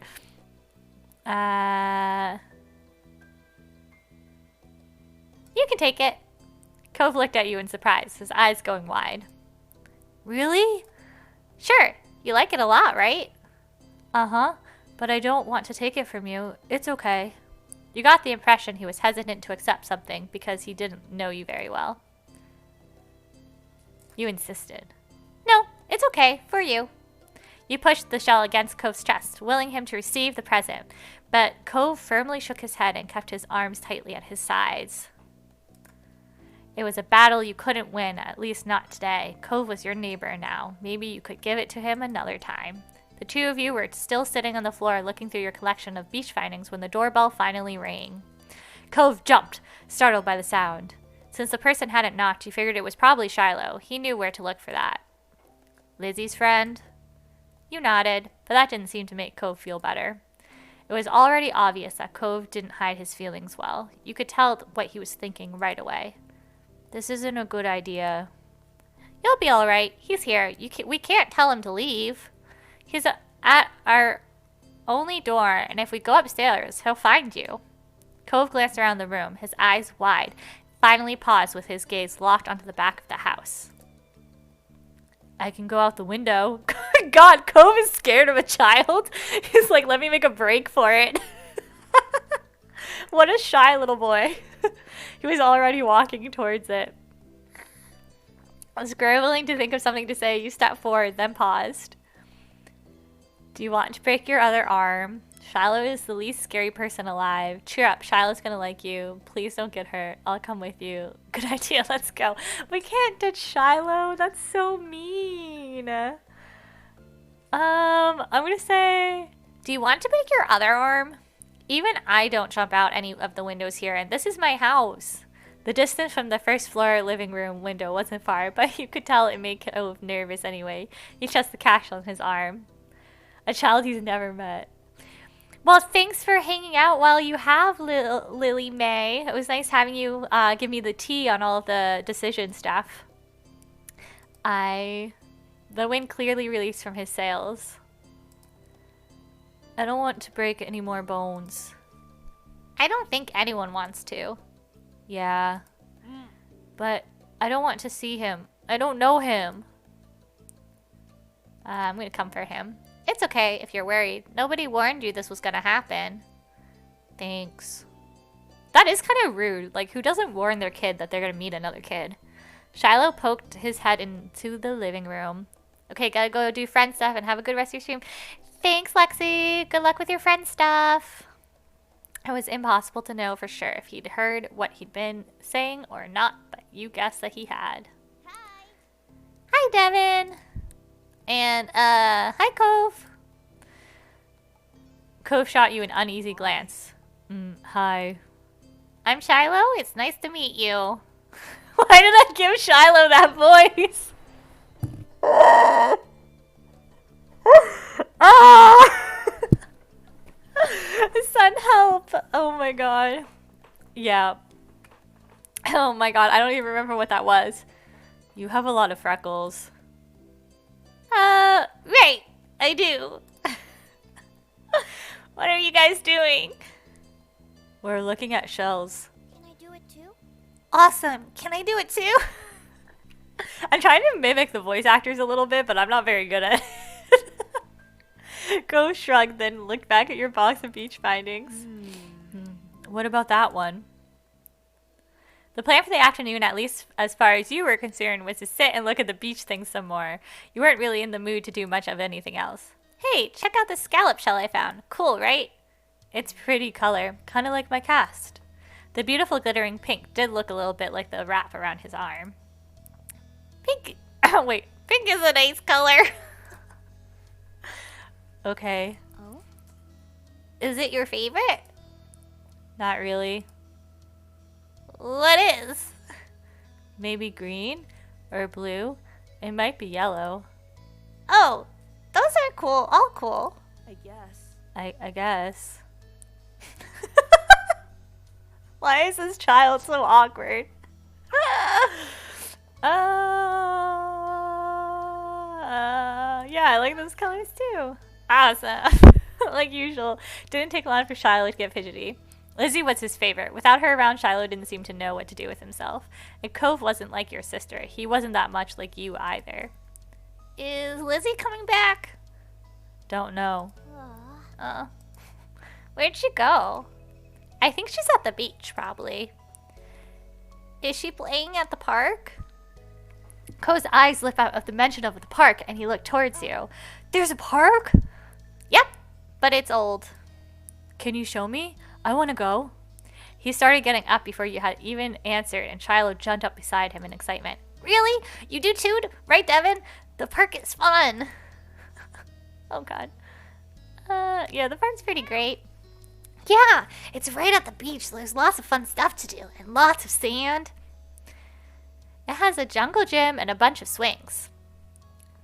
You can take it. Cove looked at you in surprise, his eyes going wide. Really? Sure. You like it a lot, right? Uh-huh. But I don't want to take it from you. It's okay. You got the impression he was hesitant to accept something because he didn't know you very well. You insisted. No, it's okay, for you. You pushed the shell against Cove's chest, willing him to receive the present, but Cove firmly shook his head and kept his arms tightly at his sides. It was a battle you couldn't win, at least not today. Cove was your neighbor now. Maybe you could give it to him another time. The two of you were still sitting on the floor looking through your collection of beach findings when the doorbell finally rang. Cove jumped, startled by the sound. Since the person hadn't knocked, he figured it was probably Shiloh. He knew where to look for that. Lizzie's friend? You nodded, but that didn't seem to make Cove feel better. It was already obvious that Cove didn't hide his feelings well. You could tell what he was thinking right away. This isn't a good idea. You'll be all right. He's here. We can't tell him to leave. He's at our only door, and if we go upstairs, he'll find you. Cove glanced around the room, his eyes wide, finally paused with his gaze locked onto the back of the house. I can go out the window. God, Cove is scared of a child. He's like, let me make a break for it. What a shy little boy. He was already walking towards it. Scrambling to think of something to say, you stepped forward, then paused. Do you want to break your other arm? Shiloh is the least scary person alive. Cheer up, Shiloh's gonna like you. Please don't get hurt. I'll come with you. Good idea, let's go. We can't ditch Shiloh. That's so mean. I'm gonna say, do you want to break your other arm? Even I don't jump out any of the windows here, and this is my house. The distance from the first floor living room window wasn't far, but you could tell it made Cove nervous anyway. He trusts the cash on his arm. A child he's never met. Well, thanks for hanging out while you have, Lily May. It was nice having you give me the tea on all of the decision stuff. The wind clearly released from his sails. I don't want to break any more bones. I don't think anyone wants to. Yeah. But I don't want to see him. I don't know him. I'm gonna comfort him. It's okay if you're worried. Nobody warned you this was gonna happen. Thanks. That is kind of rude. Like, who doesn't warn their kid that they're gonna meet another kid? Shiloh poked his head into the living room. Okay, gotta go do friend stuff and have a good rest of your stream. Thanks, Lexi. Good luck with your friend stuff. It was impossible to know for sure if he'd heard what he'd been saying or not, but you guessed that he had. Hi. Hi, Devin. And, hi, Cove. Cove shot you an uneasy glance. Hi. I'm Shiloh. It's nice to meet you. Why did I give Shiloh that voice? Son, help. Oh my god. Yeah. Oh my god, I don't even remember what that was. You have a lot of freckles. Right. I do. What are you guys doing? We're looking at shells. Can I do it too? Awesome. Can I do it too? I'm trying to mimic the voice actors a little bit, but I'm not very good at it. Go shrug, then look back at your box of beach findings. What about that one? The plan for the afternoon, at least as far as you were concerned, was to sit and look at the beach things some more. You weren't really in the mood to do much of anything else. Hey, check out this scallop shell I found. Cool, right? It's pretty color, kind of like my cast. The beautiful glittering pink did look a little bit like the wrap around his arm. Pink, wait, pink is a nice color. Okay. Oh? Is it your favorite? Not really. What is? Maybe green or blue. It might be yellow. Oh, those are cool. All cool. I guess. I guess. Why is this child so awkward? Yeah, I like those colors too. Awesome. Like usual. Didn't take long for Shiloh to get fidgety. Lizzie was his favorite. Without her around, Shiloh didn't seem to know what to do with himself. And Cove wasn't like your sister. He wasn't that much like you either. Is Lizzie coming back? Don't know. Where'd she go? I think she's at the beach, probably. Is she playing at the park? Cove's eyes lit out of the mention of the park, and he looked towards you. There's a park? Yep, but it's old. Can you show me? I want to go. He started getting up before you had even answered, and Shiloh jumped up beside him in excitement. Really? You do too? Right, Devin? The park is fun. Oh, God. Yeah, the park's pretty great. Yeah, it's right at the beach, so there's lots of fun stuff to do, and lots of sand. It has a jungle gym and a bunch of swings.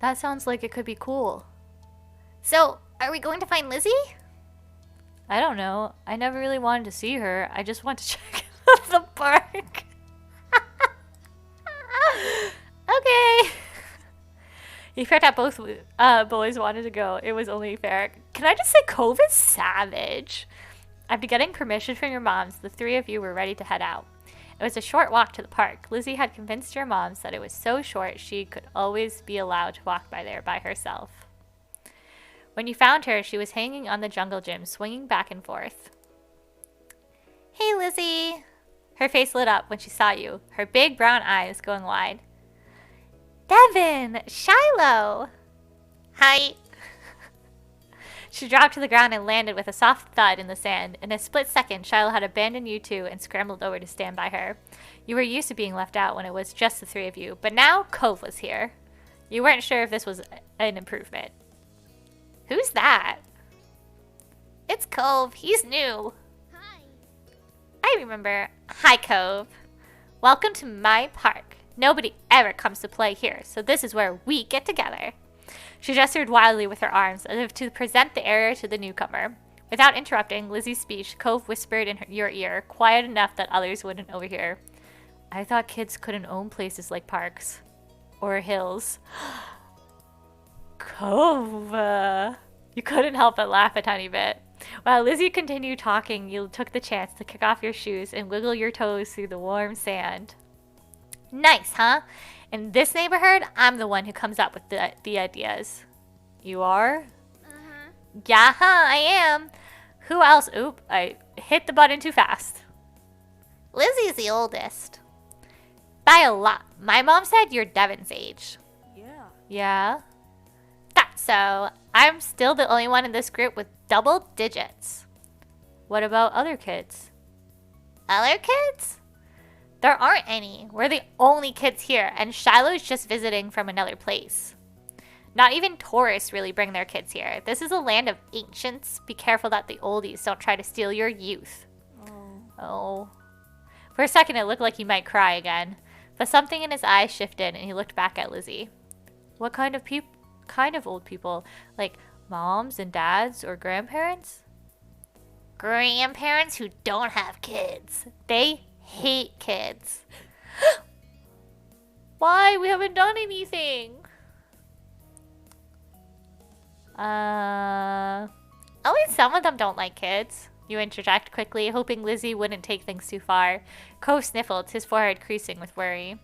That sounds like it could be cool. So, are we going to find Lizzie? I don't know. I never really wanted to see her. I just want to check out the park. Okay. You picked out both boys wanted to go. It was only fair. Can I just say Cove is savage? After getting permission from your moms, the three of you were ready to head out. It was a short walk to the park. Lizzie had convinced your moms that it was so short she could always be allowed to walk by there by herself. When you found her, she was hanging on the jungle gym, swinging back and forth. Hey, Lizzie. Her face lit up when she saw you, her big brown eyes going wide. Devin! Shiloh! Hi. She dropped to the ground and landed with a soft thud in the sand. In a split second, Shiloh had abandoned you two and scrambled over to stand by her. You were used to being left out when it was just the three of you, but now Cove was here. You weren't sure if this was an improvement. Who's that? It's Cove. He's new. Hi. I remember. Hi, Cove. Welcome to my park. Nobody ever comes to play here, so this is where we get together. She gestured wildly with her arms, as if to present the area to the newcomer. Without interrupting Lizzie's speech, Cove whispered in your ear, quiet enough that others wouldn't overhear. I thought kids couldn't own places like parks. Or hills. Cove. You couldn't help but laugh a tiny bit. While Lizzie continued talking, you took the chance to kick off your shoes and wiggle your toes through the warm sand. Nice, huh? In this neighborhood, I'm the one who comes up with the ideas. You are? Uh-huh. Yeah, I am. Who else? Oop, I hit the button too fast. Lizzie's the oldest. By a lot. My mom said you're Devin's age. Yeah. Yeah? so I'm still the only one in this group with double digits. What about other kids? Other kids? There aren't any. We're the only kids here, and Shiloh's just visiting from another place. Not even tourists really bring their kids here. This is a land of ancients. Be careful that the oldies don't try to steal your youth. Oh. For a second, it looked like he might cry again, but something in his eyes shifted, and he looked back at Lizzie. What kind of old people? Like moms and dads or grandparents? Grandparents who don't have kids. They hate kids. Why? We haven't done anything. Only some of them don't like kids. You interject quickly, hoping Lizzie wouldn't take things too far. Cove sniffled, his forehead creasing with worry.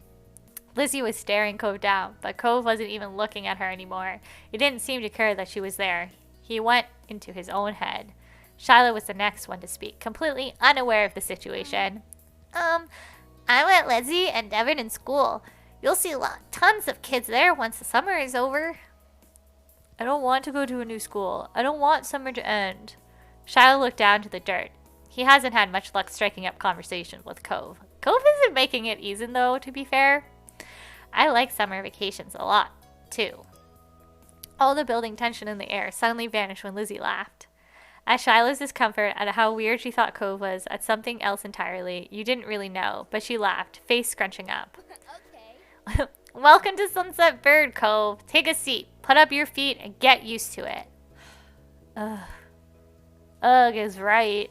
Lizzie was staring Cove down, but Cove wasn't even looking at her anymore. He didn't seem to care that she was there. He went into his own head. Shiloh was the next one to speak, completely unaware of the situation. I'm at Lizzie and Devin in school. You'll see tons of kids there once the summer is over. I don't want to go to a new school. I don't want summer to end. Shiloh looked down to the dirt. He hasn't had much luck striking up conversation with Cove. Cove isn't making it easy, though, to be fair. I like summer vacations a lot, too. All the building tension in the air suddenly vanished when Lizzie laughed. At Shiloh's discomfort at how weird she thought Cove was at something else entirely, you didn't really know, but she laughed, face scrunching up. Okay. Welcome to Sunset Bird Cove. Take a seat, put up your feet, and get used to it. Ugh is right.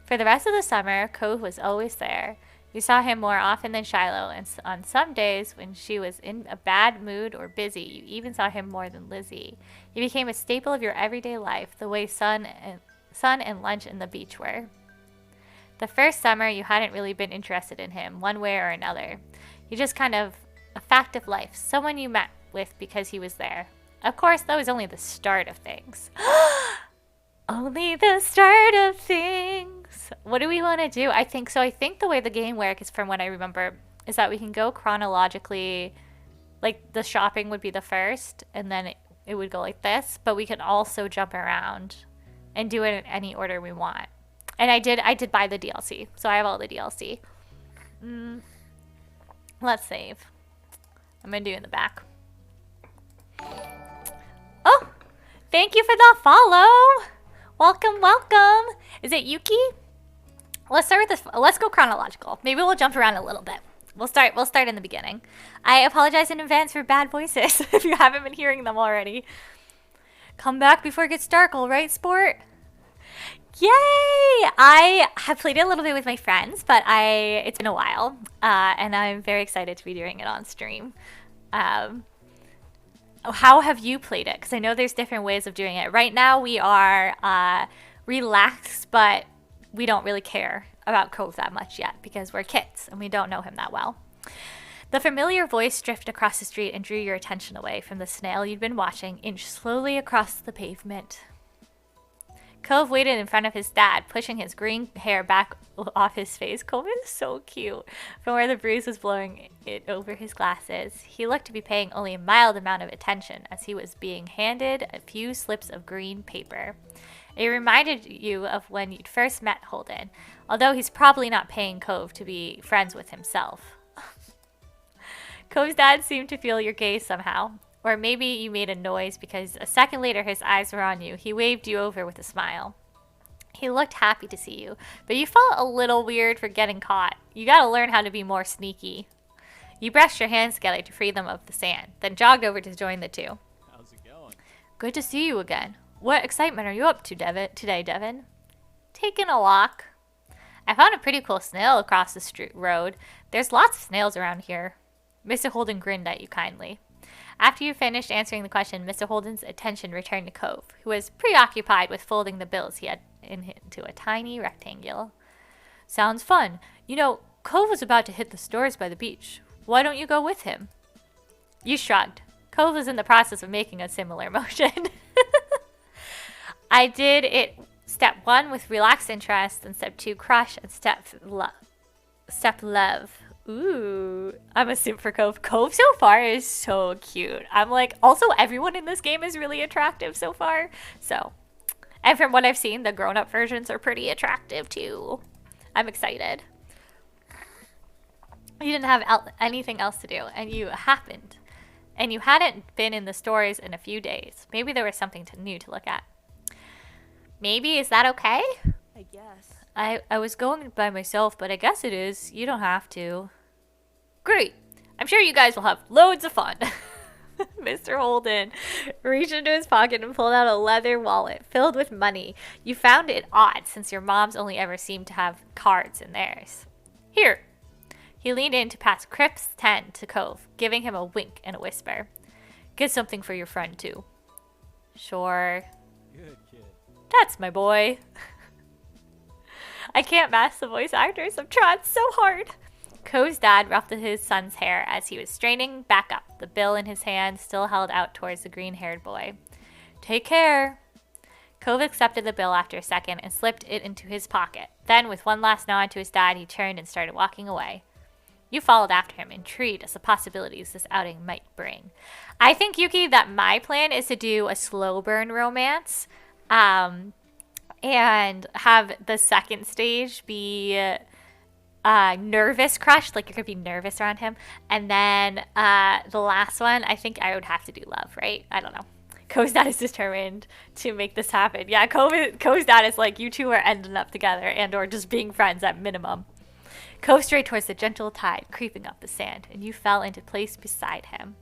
For the rest of the summer, Cove was always there. You saw him more often than Shiloh, and on some days when she was in a bad mood or busy, you even saw him more than Lizzie. He became a staple of your everyday life, the way sun and lunch and the beach were. The first summer, you hadn't really been interested in him, one way or another. You just kind of a fact of life, someone you met with because he was there. Of course, that was only the start of things. Only the start of things. What do we want to do? I think the way the game works, from what I remember, is that we can go chronologically. Like, the shopping would be the first, and then it would go like this. But we can also jump around and do it in any order we want. And I did buy the DLC, so I have all the DLC. Let's save. I'm going to do it in the back. Oh, thank you for the follow. Welcome, welcome. Is it Yuki? Let's start with this. Let's go chronological. Maybe we'll jump around a little bit. We'll start in the beginning. I apologize in advance for bad voices if you haven't been hearing them already. Come back before it gets dark, all right, sport? Yay! I have played it a little bit with my friends, but it's been a while, and I'm very excited to be doing it on stream. How have you played it? Because I know there's different ways of doing it. Right now we are relaxed, but we don't really care about Cove that much yet because we're kids and we don't know him that well. The familiar voice drifted across the street and drew your attention away from the snail you'd been watching inch slowly across the pavement. Cove waited in front of his dad, pushing his green hair back off his face. Cove is so cute. From where the breeze was blowing it over his glasses, he looked to be paying only a mild amount of attention as he was being handed a few slips of green paper. It reminded you of when you'd first met Holden, although he's probably not paying Cove to be friends with himself. Cove's dad seemed to feel your gaze somehow. Or maybe you made a noise because a second later his eyes were on you. He waved you over with a smile. He looked happy to see you, but you felt a little weird for getting caught. You gotta learn how to be more sneaky. You brushed your hands together to free them of the sand, then jogged over to join the two. How's it going? Good to see you again. What excitement are you up to, today, Devin? Taking a walk. I found a pretty cool snail across the road. There's lots of snails around here. Mr. Holden grinned at you kindly. After you finished answering the question, Mr. Holden's attention returned to Cove, who was preoccupied with folding the bills he had into a tiny rectangle. Sounds fun. You know, Cove was about to hit the stores by the beach. Why don't you go with him? You shrugged. Cove was in the process of making a similar motion. I did it step 1 with relaxed interest, and step 2 crush, and step love Ooh, I'm a simp for Cove. Cove so far is so cute. I'm like, also everyone in this game is really attractive so far. So, and from what I've seen, the grown-up versions are pretty attractive too. I'm excited. You didn't have anything else to do, and you happened. And you hadn't been in the stores in a few days. Maybe there was something new to look at. Maybe, is that okay? I guess. I was going by myself, but I guess it is. You don't have to. Great. I'm sure you guys will have loads of fun. Mr. Holden reached into his pocket and pulled out a leather wallet filled with money. You found it odd since your moms only ever seemed to have cards in theirs. Here. He leaned in to pass Crips 10 to Cove, giving him a wink and a whisper. Get something for your friend, too. Sure. Good kid. That's my boy. I can't match the voice actors. I've tried so hard. Cove's dad ruffled his son's hair as he was straining back up, the bill in his hand still held out towards the green-haired boy. Take care. Cove accepted the bill after a second and slipped it into his pocket. Then, with one last nod to his dad, he turned and started walking away. You followed after him, intrigued as the possibilities this outing might bring. I think, Yuki, that my plan is to do a slow burn romance. And have the second stage be nervous crush, like you're gonna be nervous around him, and then the last one, I think I would have to do love, right? I don't know. Cove's dad is determined to make this happen. Yeah, Cove's dad is like, you two are ending up together and or just being friends at minimum. Cove strayed towards the gentle tide creeping up the sand, and you fell into place beside him.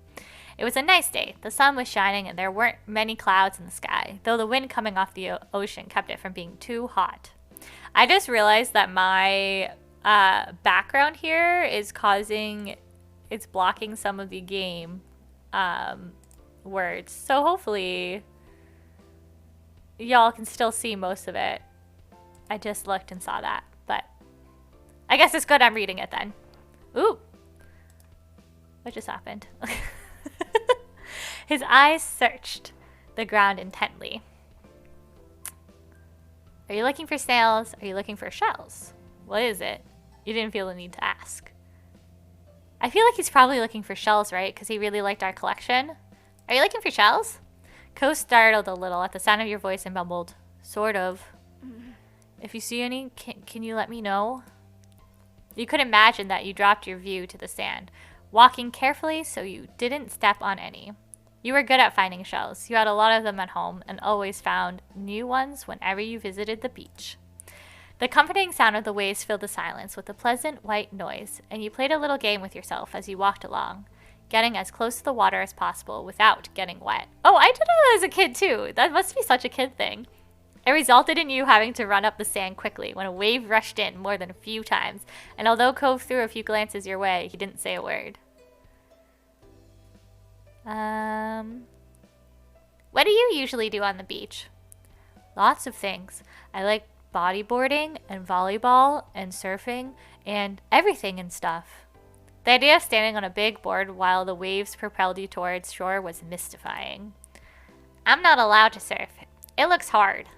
It was a nice day. The sun was shining and there weren't many clouds in the sky, though the wind coming off the ocean kept it from being too hot. I just realized that my background here is it's blocking some of the game words. So hopefully y'all can still see most of it. I just looked and saw that, but I guess it's good I'm reading it then. Ooh. What just happened? His eyes searched the ground intently. Are you looking for snails? Are you looking for shells? What is it? You didn't feel the need to ask. I feel like he's probably looking for shells, right? Because he really liked our collection. Are you looking for shells? Ko startled a little at the sound of your voice and mumbled, sort of. If you see any, can you let me know? You could imagine that you dropped your view to the sand, walking carefully so you didn't step on any. You were good at finding shells. You had a lot of them at home and always found new ones whenever you visited the beach. The comforting sound of the waves filled the silence with a pleasant white noise, and you played a little game with yourself as you walked along, getting as close to the water as possible without getting wet. Oh, I did that as a kid too. That must be such a kid thing. It resulted in you having to run up the sand quickly when a wave rushed in more than a few times, and although Cove threw a few glances your way, he didn't say a word. What do you usually do on the beach? Lots of things. I like bodyboarding and volleyball and surfing and everything and stuff. The idea of standing on a big board while the waves propelled you towards shore was mystifying. I'm not allowed to surf. It looks hard.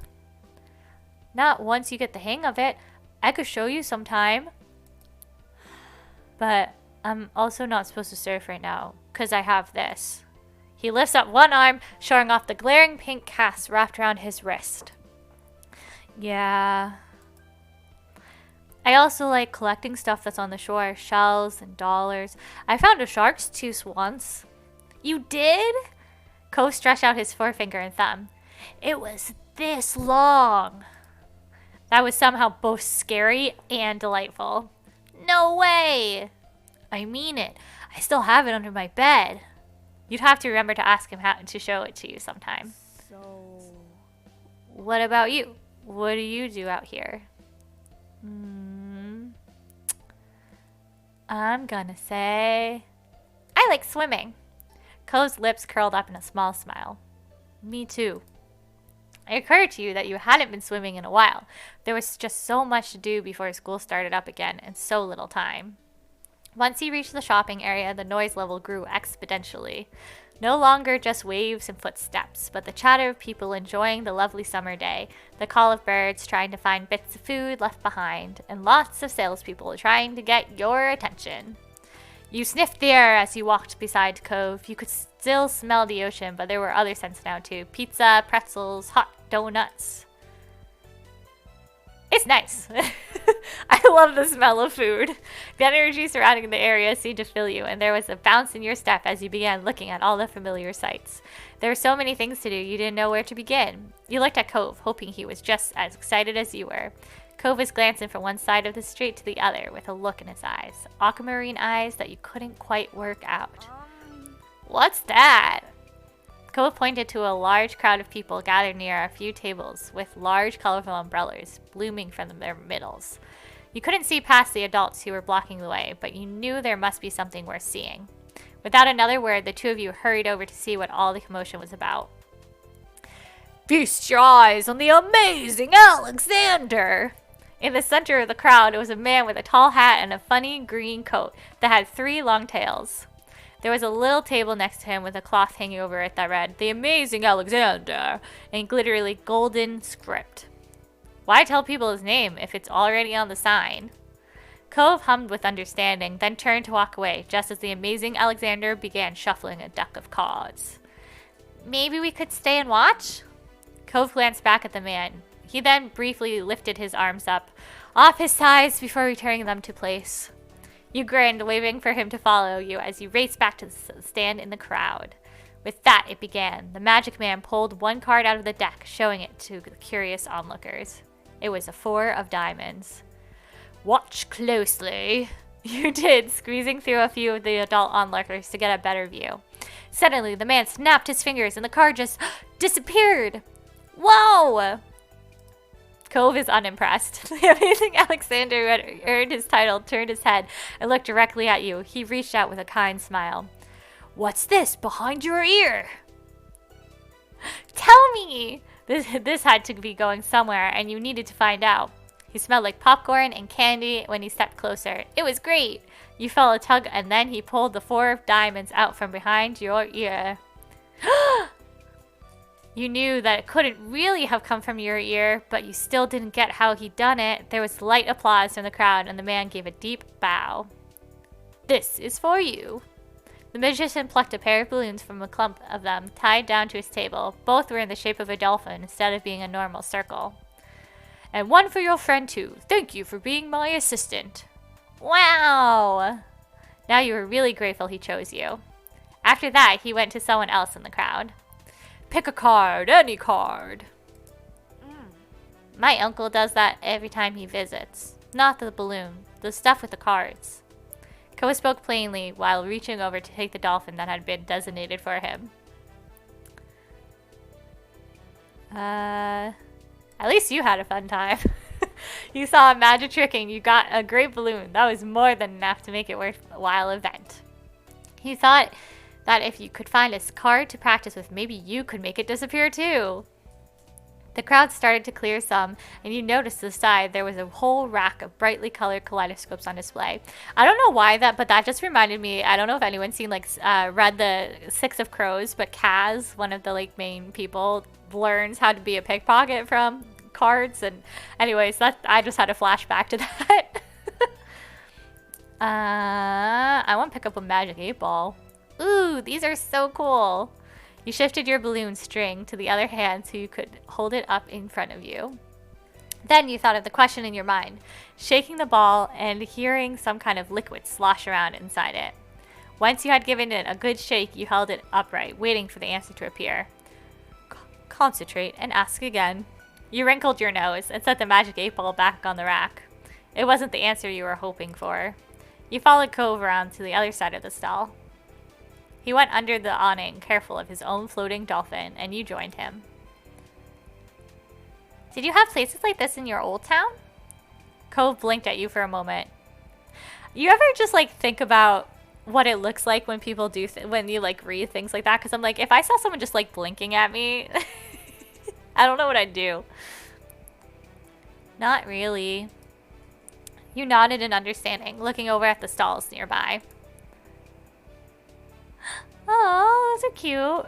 Not once you get the hang of it. I could show you sometime. But I'm also not supposed to surf right now, because I have this. He lifts up one arm, showing off the glaring pink cast wrapped around his wrist. Yeah. I also like collecting stuff that's on the shore, shells and dollars. I found a shark's tooth once. You did? Cove stretched out his forefinger and thumb. It was this long. That was somehow both scary and delightful. No way! I mean it. I still have it under my bed. You'd have to remember to ask him how to show it to you sometime. So... What about you? What do you do out here? I'm gonna say... I like swimming. Cove's lips curled up in a small smile. Me too. It occurred to you that you hadn't been swimming in a while. There was just so much to do before school started up again, and so little time. Once you reached the shopping area, the noise level grew exponentially. No longer just waves and footsteps, but the chatter of people enjoying the lovely summer day, the call of birds trying to find bits of food left behind, and lots of salespeople trying to get your attention. You sniffed the air as you walked beside Cove. You could still smell the ocean, but there were other scents now too. Pizza, pretzels, hot donuts. It's nice. I love the smell of food. The energy surrounding the area seemed to fill you, and there was a bounce in your step as you began looking at all the familiar sights. There were so many things to do, you didn't know where to begin. You looked at Cove, hoping he was just as excited as you were. Cove was glancing from one side of the street to the other with a look in his eyes. Aquamarine eyes that you couldn't quite work out. What's that? Cove pointed to a large crowd of people gathered near a few tables with large colorful umbrellas blooming from their middles. You couldn't see past the adults who were blocking the way, but you knew there must be something worth seeing. Without another word, the two of you hurried over to see what all the commotion was about. Feast your eyes on the amazing Alexander! In the center of the crowd was a man with a tall hat and a funny green coat that had 3 long tails. There was a little table next to him with a cloth hanging over it that read, "The Amazing Alexander," in glittery golden script. Why tell people his name if it's already on the sign? Cove hummed with understanding, then turned to walk away, just as the Amazing Alexander began shuffling a deck of cards. Maybe we could stay and watch? Cove glanced back at the man. He then briefly lifted his arms up, off his sides before returning them to place. You grinned, waving for him to follow you as you raced back to the stand in the crowd. With that, it began. The magic man pulled one card out of the deck, showing it to the curious onlookers. It was a 4 of diamonds. Watch closely. You did, squeezing through a few of the adult onlookers to get a better view. Suddenly, the man snapped his fingers and the card just disappeared. Whoa! Cove is unimpressed. The Amazing Alexander, who had earned his title, turned his head and looked directly at you. He reached out with a kind smile. What's this behind your ear? Tell me! This had to be going somewhere, and you needed to find out. He smelled like popcorn and candy when he stepped closer. It was great! You felt a tug, and then he pulled the 4 of diamonds out from behind your ear. You knew that it couldn't really have come from your ear, but you still didn't get how he'd done it. There was light applause from the crowd, and the man gave a deep bow. This is for you. The magician plucked a pair of balloons from a clump of them, tied down to his table. Both were in the shape of a dolphin instead of being a normal circle. And one for your friend, too. Thank you for being my assistant. Wow! Now you were really grateful he chose you. After that, he went to someone else in the crowd. Pick a card, any card. My uncle does that every time he visits. Not the balloon, the stuff with the cards. Cove spoke plainly while reaching over to take the dolphin that had been designated for him. At least you had a fun time. You saw a magic trick and you got a great balloon. That was more than enough to make it worthwhile event. He thought that if you could find a card to practice with, maybe you could make it disappear too. The crowd started to clear some, and you noticed to the side there was a whole rack of brightly colored kaleidoscopes on display. I don't know why but that just reminded me, I don't know if anyone's seen, read the 6 of Crows, but Kaz, one of the, main people, learns how to be a pickpocket from cards, and anyways, I just had a flashback to that. I want to pick up a magic 8-ball. Ooh, these are so cool. You shifted your balloon string to the other hand so you could hold it up in front of you. Then you thought of the question in your mind, shaking the ball and hearing some kind of liquid slosh around inside it. Once you had given it a good shake, you held it upright, waiting for the answer to appear. Concentrate and ask again. You wrinkled your nose and set the magic 8-ball back on the rack. It wasn't the answer you were hoping for. You followed Cove around to the other side of the stall. He went under the awning, careful of his own floating dolphin, and you joined him. Did you have places like this in your old town? Cove blinked at you for a moment. You ever just think about what it looks like when people do when you read things like that? Because I'm if I saw someone just blinking at me, I don't know what I'd do. Not really. You nodded in understanding, looking over at the stalls nearby. Oh, those are cute.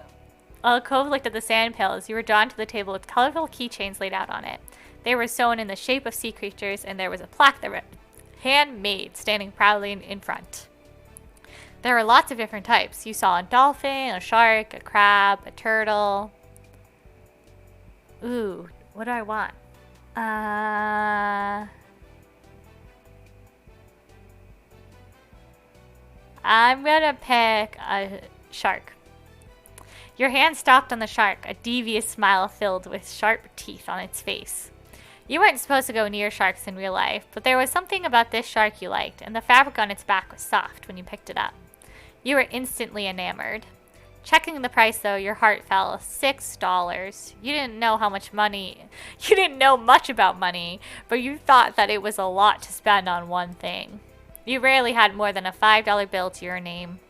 Cove looked at the sand pails. You were drawn to the table with colorful keychains laid out on it. They were sewn in the shape of sea creatures, and there was a plaque that read, "Handmade," standing proudly in front. There were lots of different types. You saw a dolphin, a shark, a crab, a turtle. Ooh, what do I want? I'm gonna pick a shark. Your hand stopped on the shark, a devious smile filled with sharp teeth on its face. You weren't supposed to go near sharks in real life, but there was something about this shark you liked, and the fabric on its back was soft when you picked it up. You were instantly enamored. Checking the price, though, your heart fell. $6. You didn't know much about money, but you thought that it was a lot to spend on one thing. You rarely had more than a $5 bill to your name.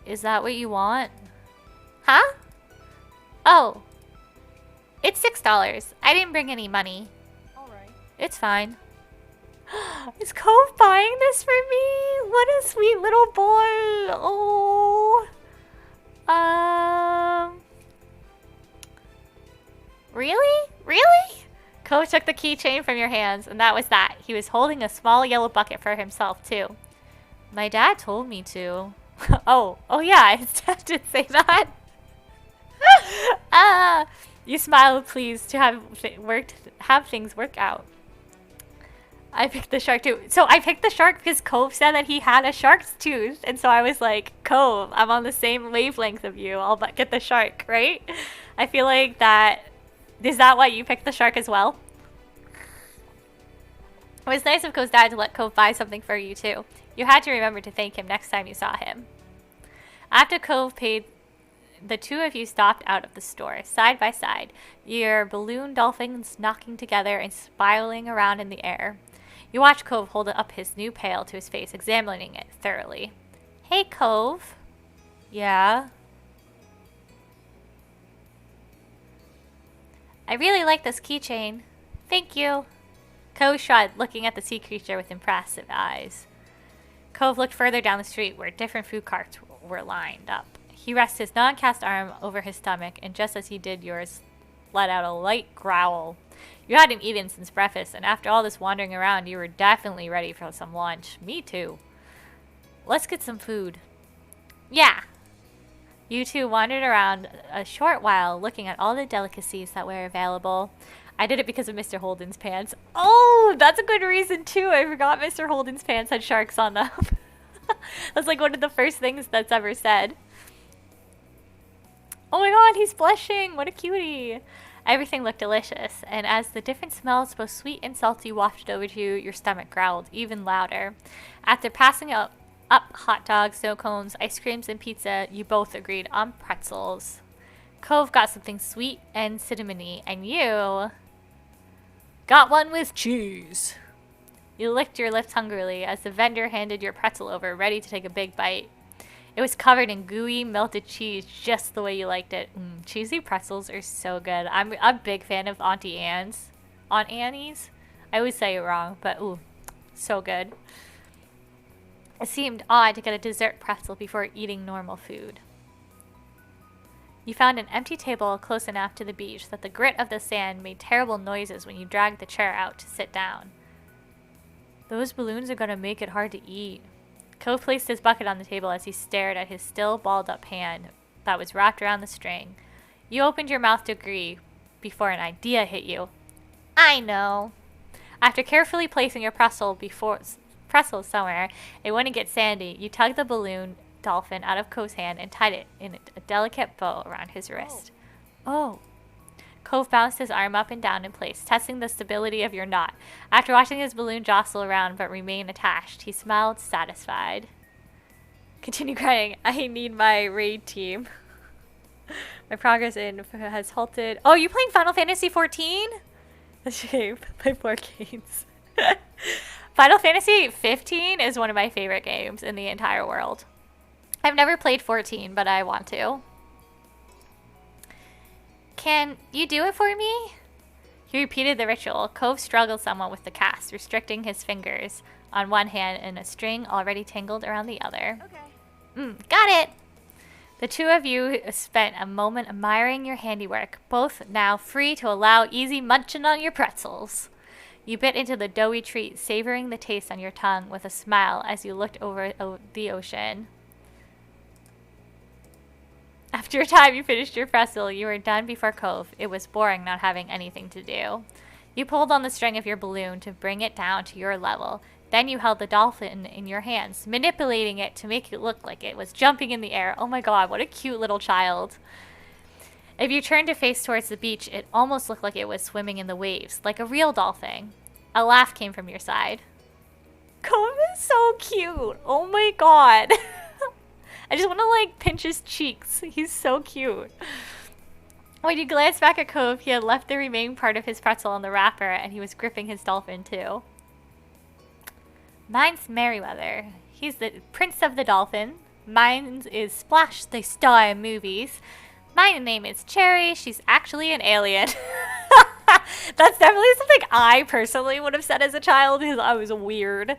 Is that what you want? Huh? Oh. It's $6. I didn't bring any money. Alright. It's fine. Is Cove buying this for me? What a sweet little boy. Oh. Really? Really? Cove took the keychain from your hands, and that was that. He was holding a small yellow bucket for himself, too. My dad told me to. Oh yeah, his dad did say that. You smiled, pleased to have things work out. I picked the shark too. So I picked the shark because Cove said that he had a shark's tooth, and so I was like, Cove, I'm on the same wavelength of you. I'll get the shark, right? I feel like that. Is that why you picked the shark as well? It was nice of Cove's dad to let Cove buy something for you too. You had to remember to thank him next time you saw him. After Cove paid, the two of you stopped out of the store, side by side, your balloon dolphins knocking together and spiraling around in the air. You watched Cove hold up his new pail to his face, examining it thoroughly. Hey, Cove. Yeah? I really like this keychain. Thank you. Cove shrugged, looking at the sea creature with impressive eyes. Cove looked further down the street where different food carts were lined up. He rested his non-cast arm over his stomach, and just as he did yours, let out a light growl. You hadn't eaten since breakfast, and after all this wandering around, you were definitely ready for some lunch. Me too. Let's get some food. Yeah. You two wandered around a short while, looking at all the delicacies that were available. I did it because of Mr. Holden's pants. Oh, that's a good reason too. I forgot Mr. Holden's pants had sharks on them. That's like one of the first things that's ever said. Oh my god, he's blushing. What a cutie. Everything looked delicious, and as the different smells, both sweet and salty, wafted over to you, your stomach growled even louder. After passing up hot dogs, snow cones, ice creams, and pizza, you both agreed on pretzels. Cove got something sweet and cinnamony, and you got one with cheese. You licked your lips hungrily as the vendor handed your pretzel over, ready to take a big bite. It was covered in gooey, melted cheese, just the way you liked it. Cheesy pretzels are so good. I'm a big fan of Aunt Annie's. I always say it wrong, but ooh, so good. It seemed odd to get a dessert pretzel before eating normal food. You found an empty table close enough to the beach that the grit of the sand made terrible noises when you dragged the chair out to sit down. Those balloons are gonna make it hard to eat. Cove placed his bucket on the table as he stared at his still balled-up hand that was wrapped around the string. You opened your mouth to agree before an idea hit you. I know. After carefully placing your pretzel somewhere it wouldn't get sandy, you tugged the balloon dolphin out of Cove's hand and tied it in a delicate bow around his wrist. Oh. Cove bounced his arm up and down in place, testing the stability of your knot. After watching his balloon jostle around but remain attached, he smiled, satisfied. Continue crying. I need my raid team. My progress has halted. Oh, you playing Final Fantasy 14? That's shame. Play 4 games. Final Fantasy 15 is one of my favorite games in the entire world. I've never played 14, but I want to. Can you do it for me? He repeated the ritual. Cove struggled somewhat with the cast, restricting his fingers on one hand and a string already tangled around the other. Okay. Got it! The two of you spent a moment admiring your handiwork, both now free to allow easy munching on your pretzels. You bit into the doughy treat, savoring the taste on your tongue with a smile as you looked over the ocean. After a time you finished your pretzel, you were done before Cove. It was boring not having anything to do. You pulled on the string of your balloon to bring it down to your level. Then you held the dolphin in your hands, manipulating it to make it look like it was jumping in the air. Oh my god, what a cute little child. If you turned to face towards the beach, it almost looked like it was swimming in the waves, like a real dolphin. A laugh came from your side. Cove is so cute. Oh my god. I just want to like pinch his cheeks. He's so cute. When you glanced back at Cove, he had left the remaining part of his pretzel on the wrapper and he was gripping his dolphin too. Mine's Merryweather. He's the prince of the dolphin. Mine is Splash, the star in movies. My name is Cherry. She's actually an alien. That's definitely something I personally would have said as a child because I was weird.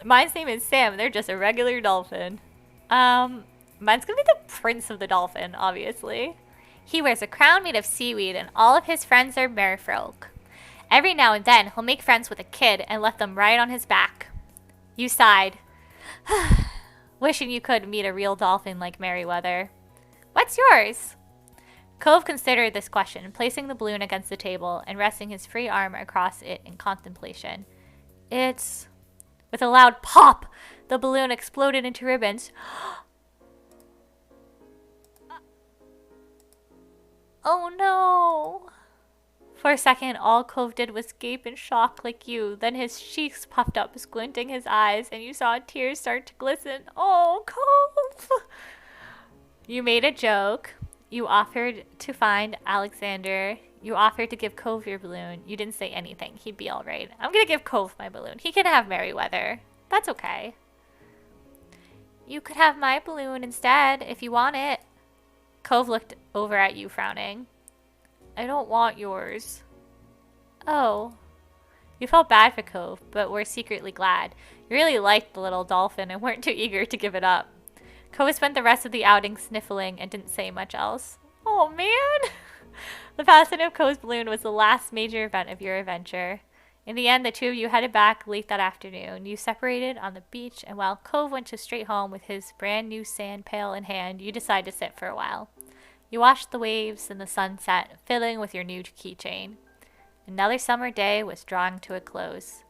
Mine's name is Sam. They're just a regular dolphin. Mine's gonna be the prince of the dolphin, obviously. He wears a crown made of seaweed and all of his friends are merfolk. Every now and then, he'll make friends with a kid and let them ride on his back. You sighed, wishing you could meet a real dolphin like Merryweather. What's yours? Cove considered this question, placing the balloon against the table and resting his free arm across it in contemplation. It's... With a loud pop, the balloon exploded into ribbons. Oh no! For a second, all Cove did was gape in shock like you. Then his cheeks puffed up, squinting his eyes, and you saw tears start to glisten. Oh, Cove! You made a joke. You offered to find Alexander. You offered to give Cove your balloon. You didn't say anything. He'd be all right. I'm going to give Cove my balloon. He can have Merryweather. That's okay. You could have my balloon instead if you want it. Cove looked over at you, frowning. I don't want yours. Oh. You felt bad for Cove, but were secretly glad. You really liked the little dolphin and weren't too eager to give it up. Cove spent the rest of the outing sniffling and didn't say much else. Oh, man! The passing of Cove's balloon was the last major event of your adventure. In the end, the two of you headed back late that afternoon. You separated on the beach, and while Cove went straight home with his brand new sand pail in hand, you decided to sit for a while. You watched the waves and the sunset, fiddling with your new keychain. Another summer day was drawing to a close.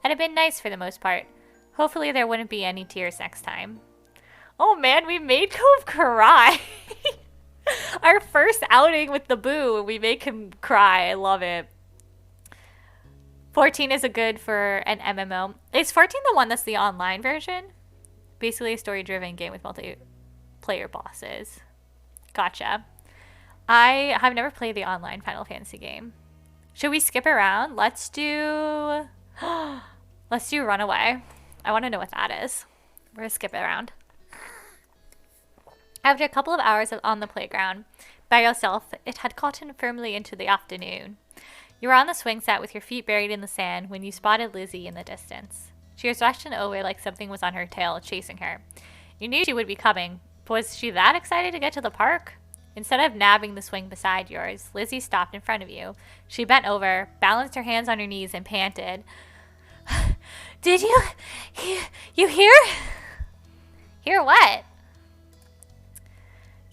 It had been nice for the most part. Hopefully there wouldn't be any tears next time. Oh man, we made Cove cry! Our first outing with the boo, we make him cry. I love it. 14 is a good for an MMO. Is 14 the one that's the online version? Basically a story-driven game with multiplayer bosses. Gotcha. I have never played the online Final Fantasy game. Should we skip around? Let's do Runaway. I want to know what that is. We're going to skip it around. After a couple of hours on the playground by yourself, it had gotten firmly into the afternoon. You were on the swing set with your feet buried in the sand when you spotted Lizzie in the distance. She was rushing over like something was on her tail, chasing her. You knew she would be coming. Was she that excited to get to the park? Instead of nabbing the swing beside yours, Lizzie stopped in front of you. She bent over, balanced her hands on her knees, and panted. Did you hear? Hear what?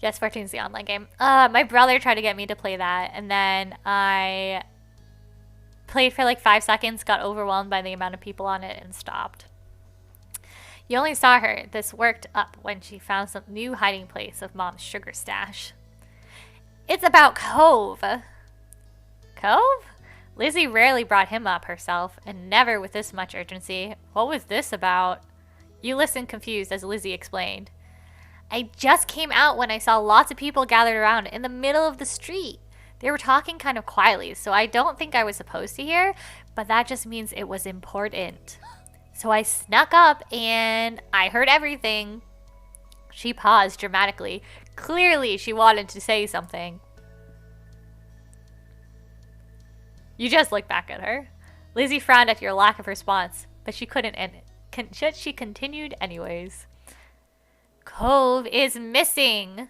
Yes, 14 is the online game. My brother tried to get me to play that, and then I played for like 5 seconds, got overwhelmed by the amount of people on it, and stopped. You only saw her. This worked up when she found some new hiding place of Mom's sugar stash. It's about Cove. Cove? Lizzie rarely brought him up herself, and never with this much urgency. What was this about? You listened confused as Lizzie explained. I just came out when I saw lots of people gathered around in the middle of the street. They were talking kind of quietly, so I don't think I was supposed to hear, but that just means it was important. So I snuck up and I heard everything. She paused dramatically. Clearly, she wanted to say something. You just looked back at her. Lizzie frowned at your lack of response, but she couldn't end it. She continued anyways. Cove is missing.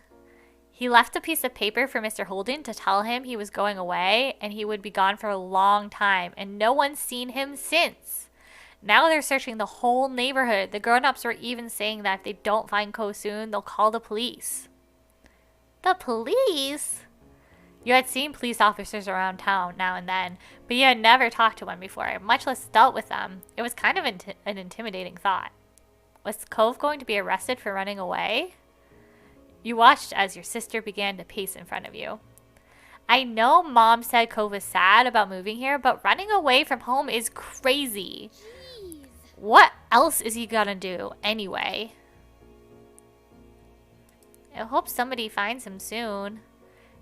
He left a piece of paper for Mr. Holden to tell him he was going away and he would be gone for a long time, and no one's seen him since. Now they're searching the whole neighborhood. The grown-ups were even saying that if they don't find Cove soon, they'll call the police. The police? You had seen police officers around town now and then, but you had never talked to one before, much less dealt with them. It was kind of an intimidating thought. Was Cove going to be arrested for running away? You watched as your sister began to pace in front of you. I know Mom said Cove was sad about moving here, but running away from home is crazy. Jeez. What else is he gonna do anyway? I hope somebody finds him soon.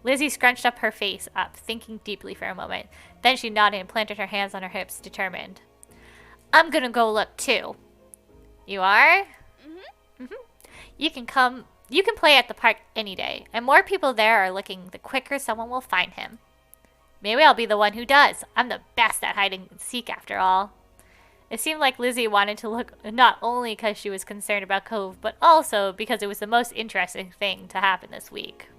Lizzie scrunched up her face up, thinking deeply for a moment. Then she nodded and planted her hands on her hips, determined. I'm gonna go look too. You are? You can play at the park any day, and more people there are looking, the quicker someone will find him. Maybe I'll be the one who does. I'm the best at hide and seek after all. It seemed like Lizzie wanted to look not only because she was concerned about Cove, but also because it was the most interesting thing to happen this week.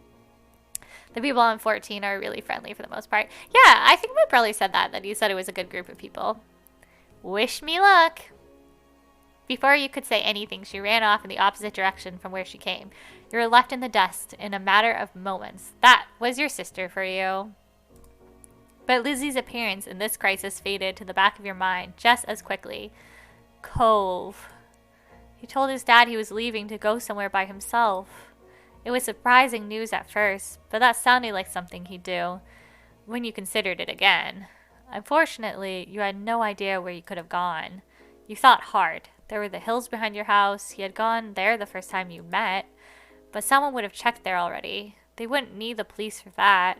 The people on 14 are really friendly for the most part. Yeah, I think my brother said that he said it was a good group of people. Wish me luck. Before you could say anything, she ran off in the opposite direction from where she came. You were left in the dust in a matter of moments. That was your sister for you. But Lizzie's appearance in this crisis faded to the back of your mind just as quickly. Cove. He told his dad he was leaving to go somewhere by himself. It was surprising news at first, but that sounded like something he'd do when you considered it again. Unfortunately, you had no idea where you could have gone. You thought hard. There were the hills behind your house. He had gone there the first time you met, but someone would have checked there already. They wouldn't need the police for that.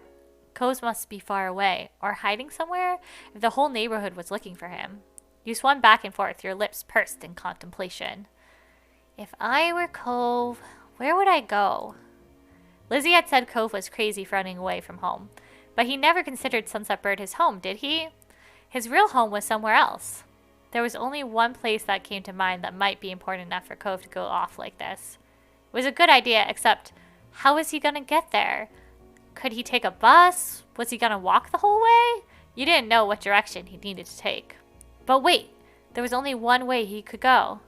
Cove must be far away, or hiding somewhere, if the whole neighborhood was looking for him. You swung back and forth, your lips pursed in contemplation. If I were Cove, where would I go? Lizzie had said Cove was crazy for running away from home, but he never considered Sunset Bird his home, did he? His real home was somewhere else. There was only one place that came to mind that might be important enough for Cove to go off like this. It was a good idea, except how was he going to get there? Could he take a bus? Was he going to walk the whole way? You didn't know what direction he needed to take. But wait, there was only one way he could go.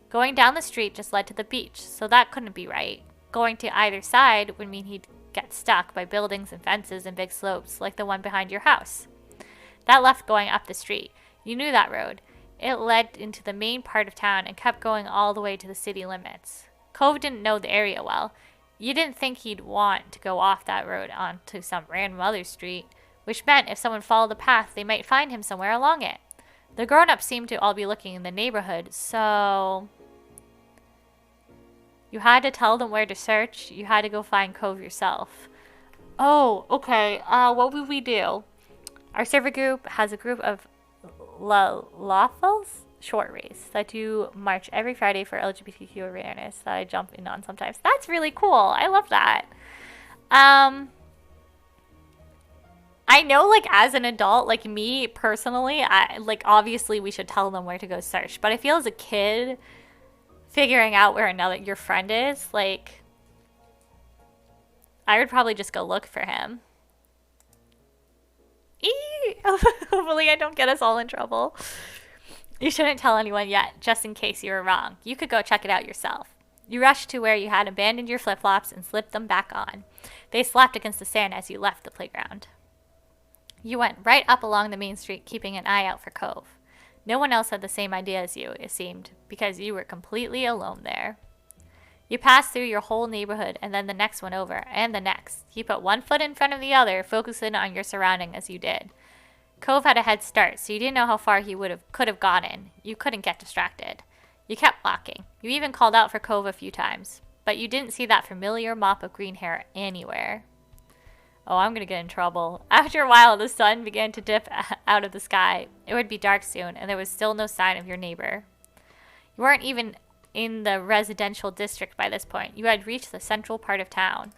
Going down the street just led to the beach, so that couldn't be right. Going to either side would mean he'd get stuck by buildings and fences and big slopes like the one behind your house. That left going up the street. You knew that road. It led into the main part of town and kept going all the way to the city limits. Cove didn't know the area well. You didn't think he'd want to go off that road onto some random other street, which meant if someone followed the path, they might find him somewhere along it. The grown-ups seemed to all be looking in the neighborhood, so you had to tell them where to search. You had to go find Cove yourself. Oh, okay. What would we do? Our server group has a group of Lawfuls short race that do march every Friday for LGBTQ awareness that I jump in on sometimes. That's really cool. I love that. I know, like, as an adult, like me personally, obviously we should tell them where to go search. But I feel as a kid, figuring out where your friend is, like, I would probably just go look for him. Hopefully I don't get us all in trouble. You shouldn't tell anyone yet, just in case you were wrong. You could go check it out yourself. You rushed to where you had abandoned your flip-flops and slipped them back on. They slapped against the sand as you left the playground. You went right up along the main street, keeping an eye out for Cove. No one else had the same idea as you, it seemed, because you were completely alone there. You passed through your whole neighborhood and then the next one over, and the next. You put one foot in front of the other, focusing on your surrounding as you did. Cove had a head start, so you didn't know how far he could have gotten. You couldn't get distracted. You kept walking. You even called out for Cove a few times, but you didn't see that familiar mop of green hair anywhere. Oh, I'm gonna get in trouble. After a while, the sun began to dip out of the sky. It would be dark soon, and there was still no sign of your neighbor. You weren't even in the residential district by this point. You had reached the central part of town.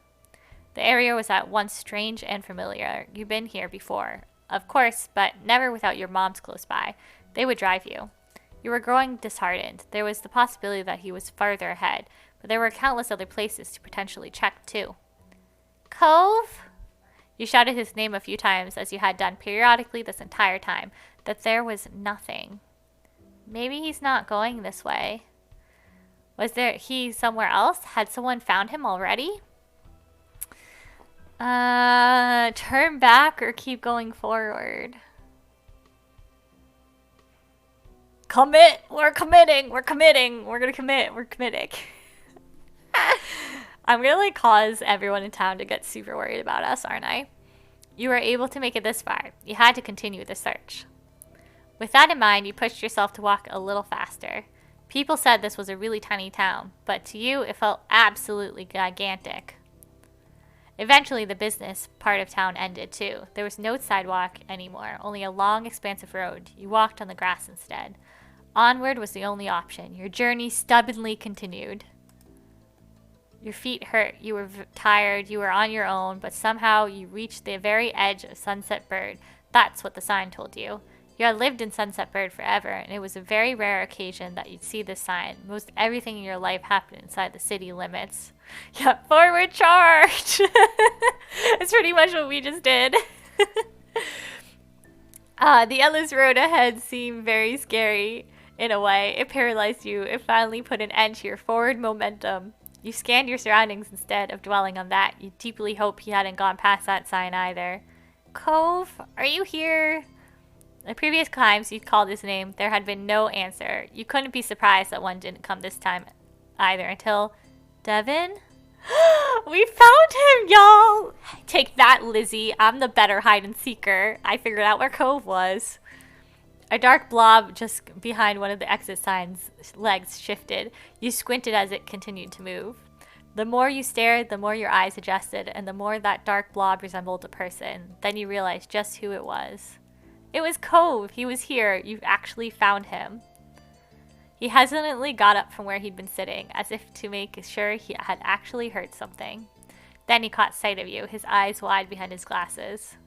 The area was at once strange and familiar. You'd been here before, of course, but never without your moms close by. They would drive you. You were growing disheartened. There was the possibility that he was farther ahead, but there were countless other places to potentially check, too. Cove? You shouted his name a few times, as you had done periodically this entire time, that there was nothing. Maybe he's not going this way. Was he somewhere else? Had someone found him already? Turn back or keep going forward? Commit! We're committing! We're committing! We're gonna commit! We're committing. I'm gonna like cause everyone in town to get super worried about us, aren't I? You were able to make it this far. You had to continue the search. With that in mind, you pushed yourself to walk a little faster. People said this was a really tiny town, but to you it felt absolutely gigantic. Eventually, the business part of town ended too. There was no sidewalk anymore, only a long, expansive road. You walked on the grass instead. Onward was the only option. Your journey stubbornly continued. Your feet hurt, you were tired, you were on your own, but somehow you reached the very edge of Sunset Bird. That's what the sign told you. You had lived in Sunset Bird forever, and it was a very rare occasion that you'd see this sign. Most everything in your life happened inside the city limits. Yeah, forward charge! That's pretty much what we just did. The endless road ahead seemed very scary in a way. It paralyzed you. It finally put an end to your forward momentum. You scanned your surroundings instead of dwelling on that. You deeply hope he hadn't gone past that sign either. Cove, are you here? The previous times you'd called his name, there had been no answer. You couldn't be surprised that one didn't come this time either until... Devin? We found him, y'all! Take that, Lizzie. I'm the better hide-and-seeker. I figured out where Cove was. A dark blob just behind one of the exit signs' legs shifted. You squinted as it continued to move. The more you stared, the more your eyes adjusted, and the more that dark blob resembled a person. Then you realized just who it was. It was Cove. He was here. You've actually found him. He hesitantly got up from where he'd been sitting, as if to make sure he had actually heard something. Then he caught sight of you, his eyes wide behind his glasses.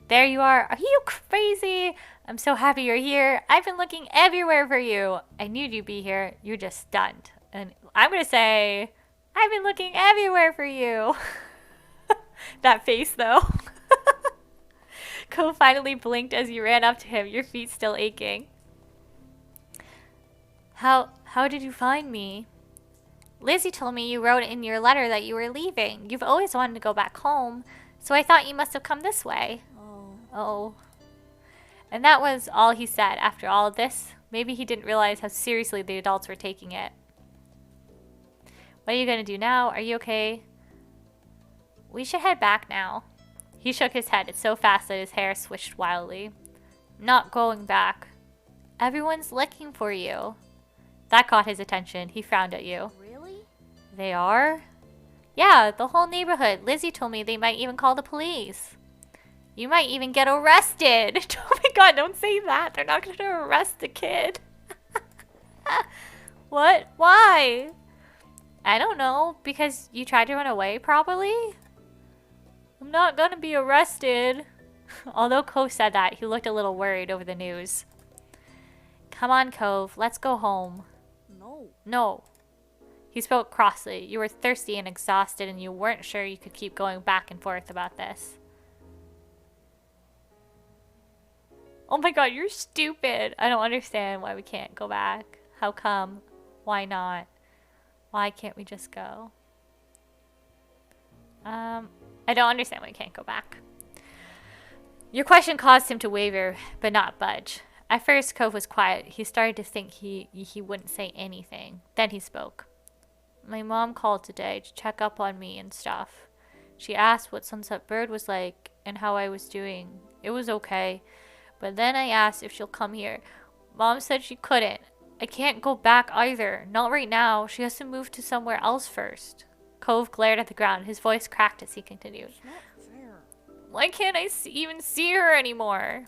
There you are. Are you crazy? I'm so happy you're here. I've been looking everywhere for you. I knew you'd be here. You're just stunned. And I'm going to say, I've been looking everywhere for you. That face, though. Cove finally blinked as you ran up to him, your feet still aching. How did you find me? Lizzie told me you wrote in your letter that you were leaving. You've always wanted to go back home, so I thought you must have come this way. Oh. And that was all he said after all of this. Maybe he didn't realize how seriously the adults were taking it. What are you going to do now? Are you okay? We should head back now. He shook his head. It's so fast that his hair swished wildly. Not going back. Everyone's looking for you. That caught his attention. He frowned at you. Really? They are? Yeah, the whole neighborhood. Lizzie told me they might even call the police. You might even get arrested. Oh my god, don't say that. They're not going to arrest the kid. What? Why? I don't know. Because you tried to run away, probably? I'm not going to be arrested. Although Cove said that, he looked a little worried over the news. Come on, Cove. Let's go home. No. He spoke crossly. You were thirsty and exhausted, and you weren't sure you could keep going back and forth about this. Oh my god, you're stupid. I don't understand why we can't go back. How come? Why not? Why can't we just go? I don't understand why we can't go back. Your question caused him to waver, but not budge. At first, Cove was quiet. He started to think he wouldn't say anything. Then he spoke. My mom called today to check up on me and stuff. She asked what Sunset Bird was like and how I was doing. It was okay. But then I asked if she'll come here. Mom said she couldn't. I can't go back either. Not right now. She has to move to somewhere else first. Cove glared at the ground. His voice cracked as he continued. It's not fair. Why can't I even see her anymore?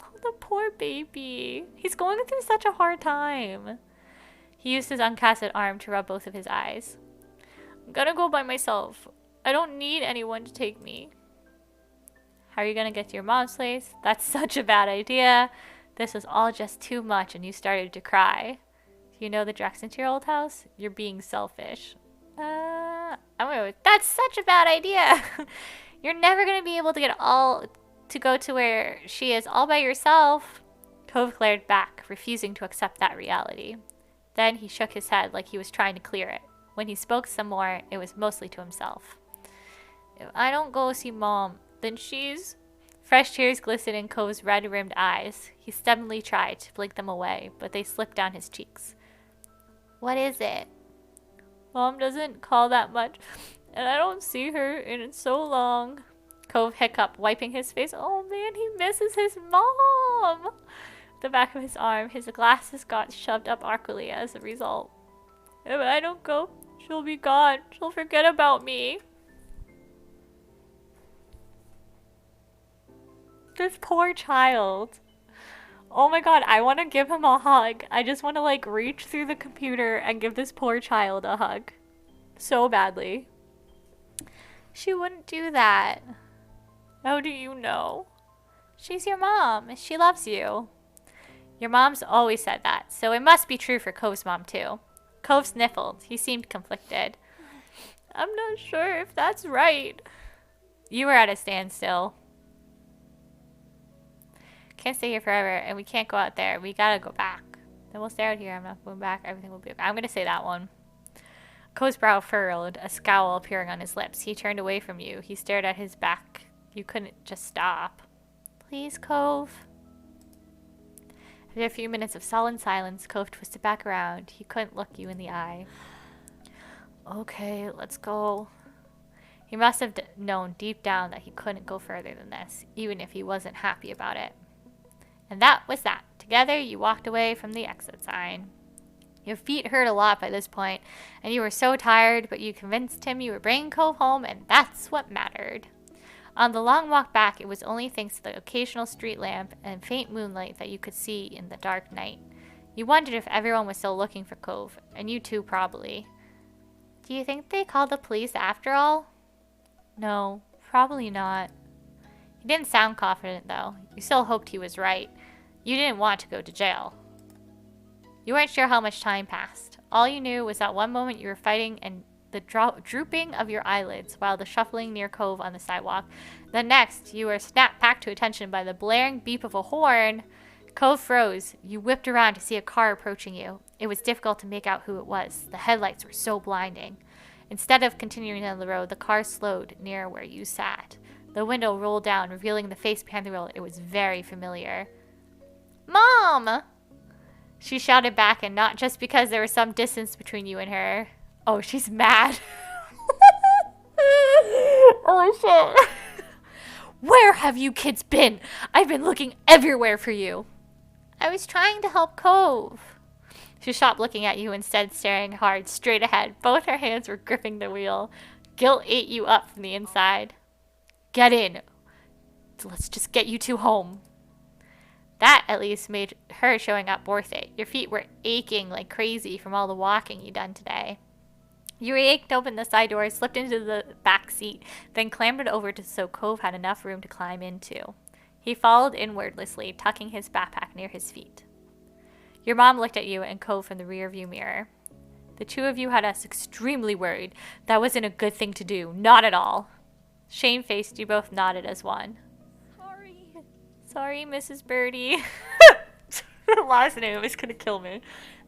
Oh, the poor baby. He's going through such a hard time. He used his uncasted arm to rub both of his eyes. I'm gonna go by myself. I don't need anyone to take me. How are you gonna get to your mom's place? That's such a bad idea. This was all just too much and you started to cry. Do you know the direction to your old house? You're being selfish. I'm That's such a bad idea. You're never going to be able to go to where she is all by yourself. Cove glared back, refusing to accept that reality. Then he shook his head like he was trying to clear it. When he spoke some more, it was mostly to himself. If I don't go see Mom, then she's... Fresh tears glistened in Cove's red-rimmed eyes. He stubbornly tried to blink them away, but they slipped down his cheeks. What is it? Mom doesn't call that much, and I don't see her in so long. Cove hiccuped, wiping his face. Oh man, he misses his mom! The back of his arm, his glasses got shoved up awkwardly as a result. If I don't go, she'll be gone. She'll forget about me. This poor child. Oh my god, I want to give him a hug. I just want to like reach through the computer and give this poor child a hug. So badly. She wouldn't do that. How do you know? She's your mom. She loves you. Your mom's always said that, so it must be true for Cove's mom too. Cove sniffled. He seemed conflicted. I'm not sure if that's right. You were at a standstill. Can't stay here forever, and we can't go out there. We gotta go back. Then we'll stay out here. I'm not going back. Everything will be okay. I'm gonna say that one. Cove's brow furrowed, a scowl appearing on his lips. He turned away from you. He stared at his back. You couldn't just stop. Please, Cove. After a few minutes of sullen silence, Cove twisted back around. He couldn't look you in the eye. Okay, let's go. He must have known deep down that he couldn't go further than this, even if he wasn't happy about it. And that was that. Together, you walked away from the exit sign. Your feet hurt a lot by this point, and you were so tired, but you convinced him you were bringing Cove home, and that's what mattered. On the long walk back, it was only thanks to the occasional street lamp and faint moonlight that you could see in the dark night. You wondered if everyone was still looking for Cove, and you too probably. Do you think they called the police after all? No, probably not. He didn't sound confident, though. You still hoped he was right. You didn't want to go to jail. You weren't sure how much time passed. All you knew was that one moment you were fighting and the drooping of your eyelids while the shuffling near Cove on the sidewalk. The next, you were snapped back to attention by the blaring beep of a horn. Cove froze. You whipped around to see a car approaching you. It was difficult to make out who it was. The headlights were so blinding. Instead of continuing down the road, the car slowed near where you sat. The window rolled down, revealing the face behind the wheel. It was very familiar. Mom! She shouted back, and not just because there was some distance between you and her. Oh, she's mad. Oh, shit. Where have you kids been? I've been looking everywhere for you. I was trying to help Cove. She stopped looking at you, instead staring hard straight ahead. Both her hands were gripping the wheel. Guilt ate you up from the inside. Get in. Let's just get you two home. That, at least, made her showing up worth it. Your feet were aching like crazy from all the walking you'd done today. You yanked open the side door, slipped into the back seat, then clambered over so Cove had enough room to climb into. He followed in wordlessly, tucking his backpack near his feet. Your mom looked at you and Cove from the rearview mirror. The two of you had us extremely worried. That wasn't a good thing to do. Not at all. Shamefaced, you both nodded as one. Sorry, Mrs. Birdie. Her last name is gonna kill me.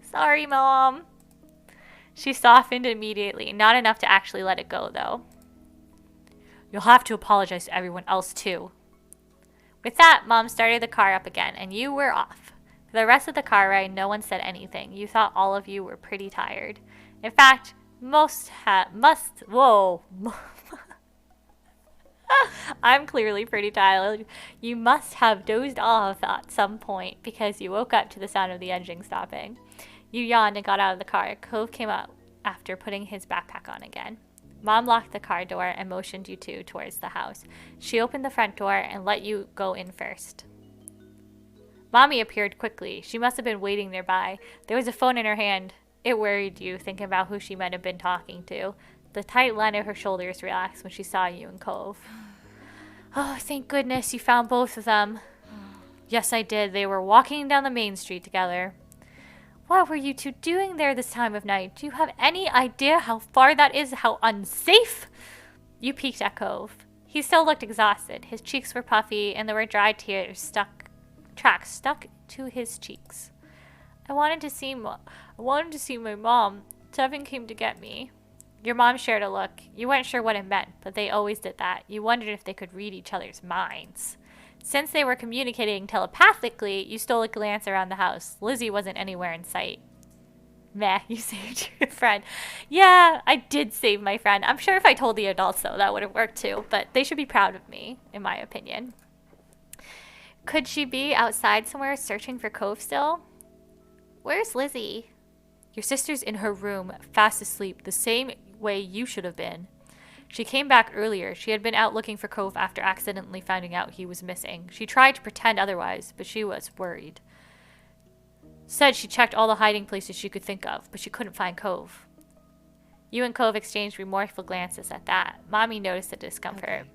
Sorry, Mom. She softened immediately. Not enough to actually let it go, though. You'll have to apologize to everyone else, too. With that, Mom started the car up again, and you were off. For the rest of the car ride, no one said anything. You thought all of you were pretty tired. In fact, whoa. I'm clearly pretty tired. You must have dozed off at some point because you woke up to the sound of the engine stopping. You yawned and got out of the car. Cove came out after putting his backpack on again. Mom locked the car door and motioned you two towards the house. She opened the front door and let you go in first. Mommy appeared quickly. She must have been waiting nearby. There was a phone in her hand. It worried you, thinking about who she might have been talking to. The tight line of her shoulders relaxed when she saw you and Cove. Oh, thank goodness you found both of them. Yes, I did. They were walking down the main street together. What were you two doing there this time of night? Do you have any idea how far that is? How unsafe? You peeked at Cove. He still looked exhausted. His cheeks were puffy, and there were dry tears stuck to his cheeks. I wanted to see my mom. Devin came to get me. Your mom shared a look. You weren't sure what it meant, but they always did that. You wondered if they could read each other's minds. Since they were communicating telepathically, you stole a glance around the house. Lizzie wasn't anywhere in sight. Meh, you saved your friend. Yeah, I did save my friend. I'm sure if I told the adults, though, that would have worked too, but they should be proud of me, in my opinion. Could she be outside somewhere searching for Cove still? Where's Lizzie? Your sister's in her room, fast asleep, the same way you should have been. She came back earlier. She had been out looking for Cove after accidentally finding out he was missing. She tried to pretend otherwise, but she was worried. Said she checked all the hiding places she could think of, but she couldn't find Cove. You and Cove exchanged remorseful glances at that. Mommy noticed the discomfort. Okay.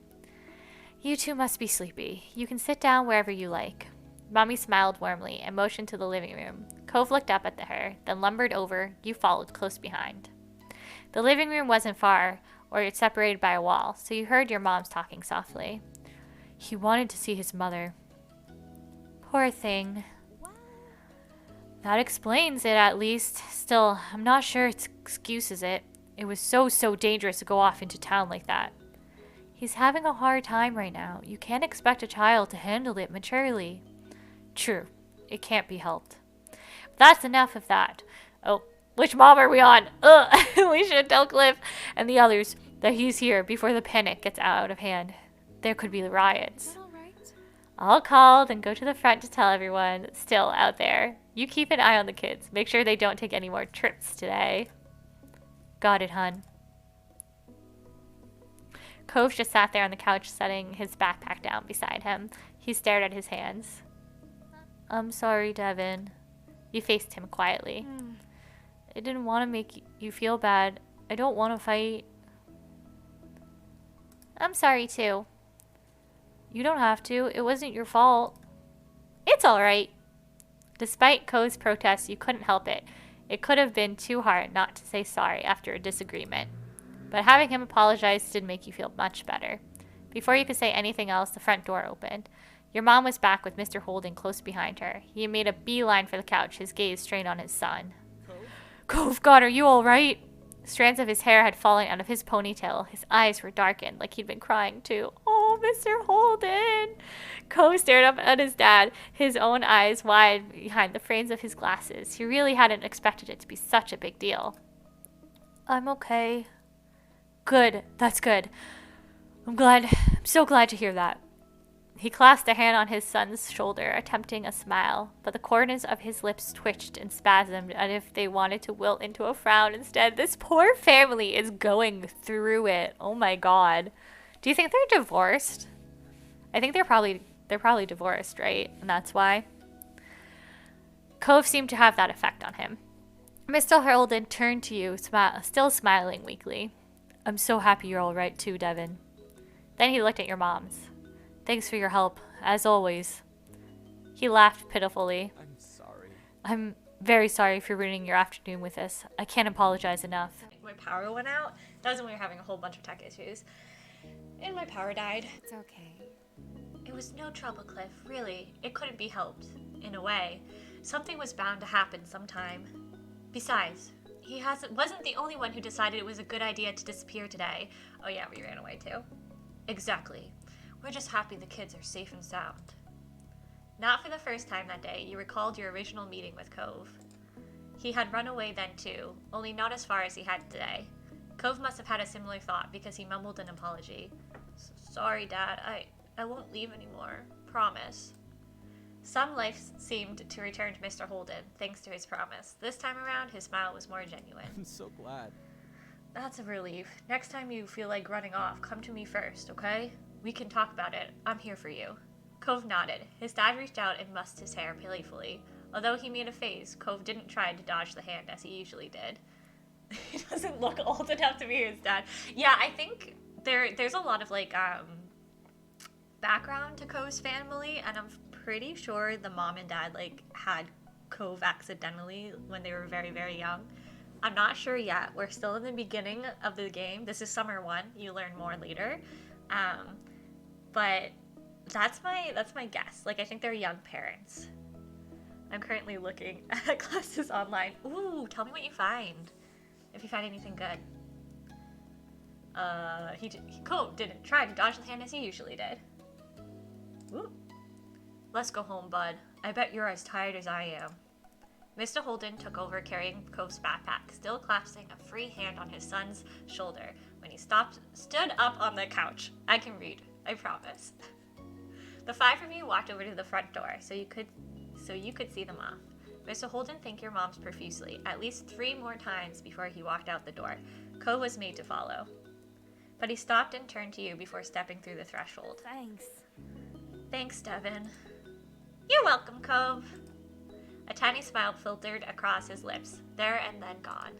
You two must be sleepy. You can sit down wherever you like. Mommy smiled warmly and motioned to the living room. Cove looked up at her, then lumbered over. You followed close behind. The living room wasn't far, or it's separated by a wall, so you heard your moms talking softly. He wanted to see his mother. Poor thing. That explains it, at least. Still, I'm not sure it excuses it. It was so dangerous to go off into town like that. He's having a hard time right now. You can't expect a child to handle it maturely. True. It can't be helped. That's enough of that. Oh, which mom are we on? Ugh. We should tell Cliff and the others that he's here before the panic gets out of hand. There could be riots. All right. I'll call, then go to the front to tell everyone still out there. You keep an eye on the kids. Make sure they don't take any more trips today. Got it, hun. Cove just sat there on the couch, setting his backpack down beside him. He stared at his hands. I'm sorry, Devin. You faced him quietly. I didn't want to make you feel bad. I don't want to fight. I'm sorry, too. You don't have to. It wasn't your fault. It's all right. Despite Cove's protests, you couldn't help it. It could have been too hard not to say sorry after a disagreement. But having him apologize did make you feel much better. Before you could say anything else, the front door opened. Your mom was back with Mr. Holden close behind her. He made a beeline for the couch, his gaze strained on his son. Cove, God, are you all right? Strands of his hair had fallen out of his ponytail. His eyes were darkened, like he'd been crying too. Oh, Mr. Holden! Cove stared up at his dad, his own eyes wide behind the frames of his glasses. He really hadn't expected it to be such a big deal. I'm okay. Good. That's good. I'm so glad to hear that. He clasped a hand on his son's shoulder, attempting a smile, but the corners of his lips twitched and spasmed as if they wanted to wilt into a frown instead. This poor family is going through it. Oh my god. Do you think they're divorced? I think they're probably divorced, right? And that's why. Cove seemed to have that effect on him. Mr. Holden turned to you, still smiling weakly. I'm so happy you're all right too, Devin. Then he looked at your moms. Thanks for your help, as always. He laughed pitifully. I'm sorry. I'm very sorry for ruining your afternoon with us. I can't apologize enough. My power went out. That was when we were having a whole bunch of tech issues. And my power died. It's okay. It was no trouble, Cliff. Really. It couldn't be helped. In a way. Something was bound to happen sometime. Besides, he wasn't the only one who decided it was a good idea to disappear today. Oh yeah, we ran away too. Exactly. We're just happy the kids are safe and sound. Not for the first time that day, you recalled your original meeting with Cove. He had run away then too, only not as far as he had today. Cove must have had a similar thought because he mumbled an apology. Sorry, Dad. I won't leave anymore. Promise. Some life seemed to return to Mr. Holden, thanks to his promise. This time around, his smile was more genuine. I'm so glad. That's a relief. Next time you feel like running off, come to me first, okay? We can talk about it. I'm here for you. Cove nodded. His dad reached out and mussed his hair playfully. Although he made a face, Cove didn't try to dodge the hand as he usually did. He doesn't look old enough to be his dad. Yeah, I think there's a lot of background to Cove's family, and I'm pretty sure the mom and dad had Cove accidentally when they were very, very young. I'm not sure yet. We're still in the beginning of the game. This is Summer 1. You learn more later. But that's my guess. Like, I think they're young parents. I'm currently looking at classes online. Ooh, tell me what you find. If you find anything good. Cove didn't try to dodge the hand as he usually did. Ooh. Let's go home, bud. I bet you're as tired as I am. Mr. Holden took over carrying Cove's backpack, still clasping a free hand on his son's shoulder when he stood up on the couch. I can read, I promise. The five of you walked over to the front door so you could see them off. Mr. Holden thanked your moms profusely, at least 3 more times before he walked out the door. Cove was made to follow. But he stopped and turned to you before stepping through the threshold. Thanks. Thanks, Devin. You're welcome, Cove. A tiny smile filtered across his lips, there and then gone.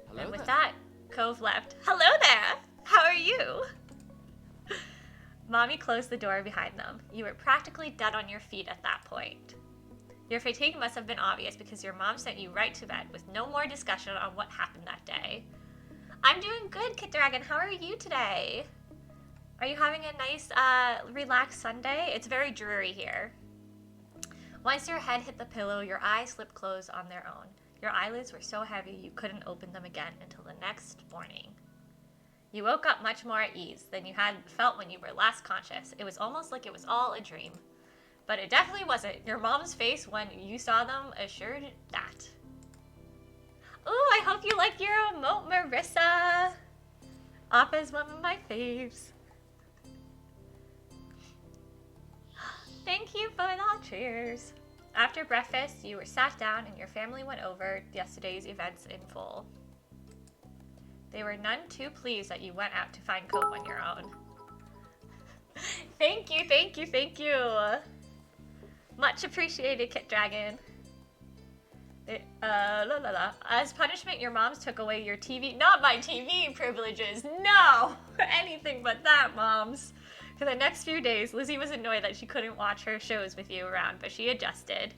Hello And with there. that, Cove left. Hello there! How are you? Mommy closed the door behind them. You were practically dead on your feet at that point. Your fatigue must have been obvious because your mom sent you right to bed with no more discussion on what happened that day. I'm doing good, Kit Dragon. How are you today? Are you having a nice, relaxed Sunday? It's very dreary here. Once your head hit the pillow, your eyes slipped closed on their own. Your eyelids were so heavy you couldn't open them again until the next morning. You woke up much more at ease than you had felt when you were last conscious. It was almost like it was all a dream. But it definitely wasn't. Your mom's face when you saw them assured that. Ooh, I hope you like your emote, Marissa. Appa's one of my faves. Thank you for the cheers. After breakfast, you were sat down and your family went over yesterday's events in full. They were none too pleased that you went out to find Cove on your own. Thank you, thank you, thank you. Much appreciated, Kit Dragon. As punishment, your moms took away your TV. Not my TV privileges. No! Anything but that, moms. For the next few days, Lizzie was annoyed that she couldn't watch her shows with you around, but she adjusted.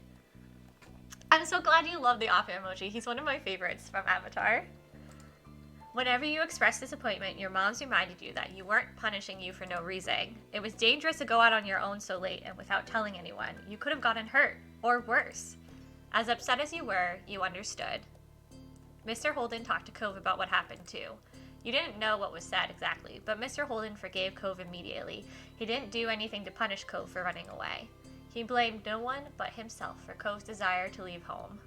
I'm so glad you love the Appa emoji. He's one of my favorites from Avatar. Whenever you expressed disappointment, your moms reminded you that you weren't punishing you for no reason. It was dangerous to go out on your own so late and without telling anyone. You could have gotten hurt, or worse. As upset as you were, you understood. Mr. Holden talked to Cove about what happened too. You didn't know what was said exactly, but Mr. Holden forgave Cove immediately. He didn't do anything to punish Cove for running away. He blamed no one but himself for Cove's desire to leave home.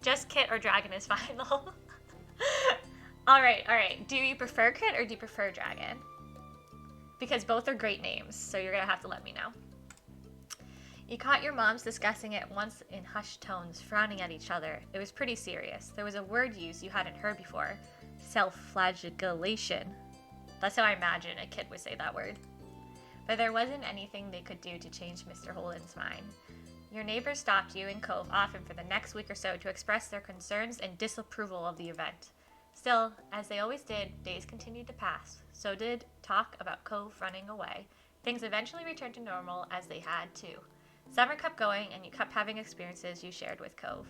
Just Kit or Dragon is final. Alright. Do you prefer Kit or do you prefer Dragon? Because both are great names, so you're gonna have to let me know. You caught your moms discussing it once in hushed tones, frowning at each other. It was pretty serious. There was a word used you hadn't heard before. Self-flagellation. That's how I imagine a kid would say that word. But there wasn't anything they could do to change Mr. Holden's mind. Your neighbors stopped you and Cove often for the next week or so to express their concerns and disapproval of the event. Still, as they always did, days continued to pass. So did talk about Cove running away. Things eventually returned to normal as they had too. Summer kept going and you kept having experiences you shared with Cove.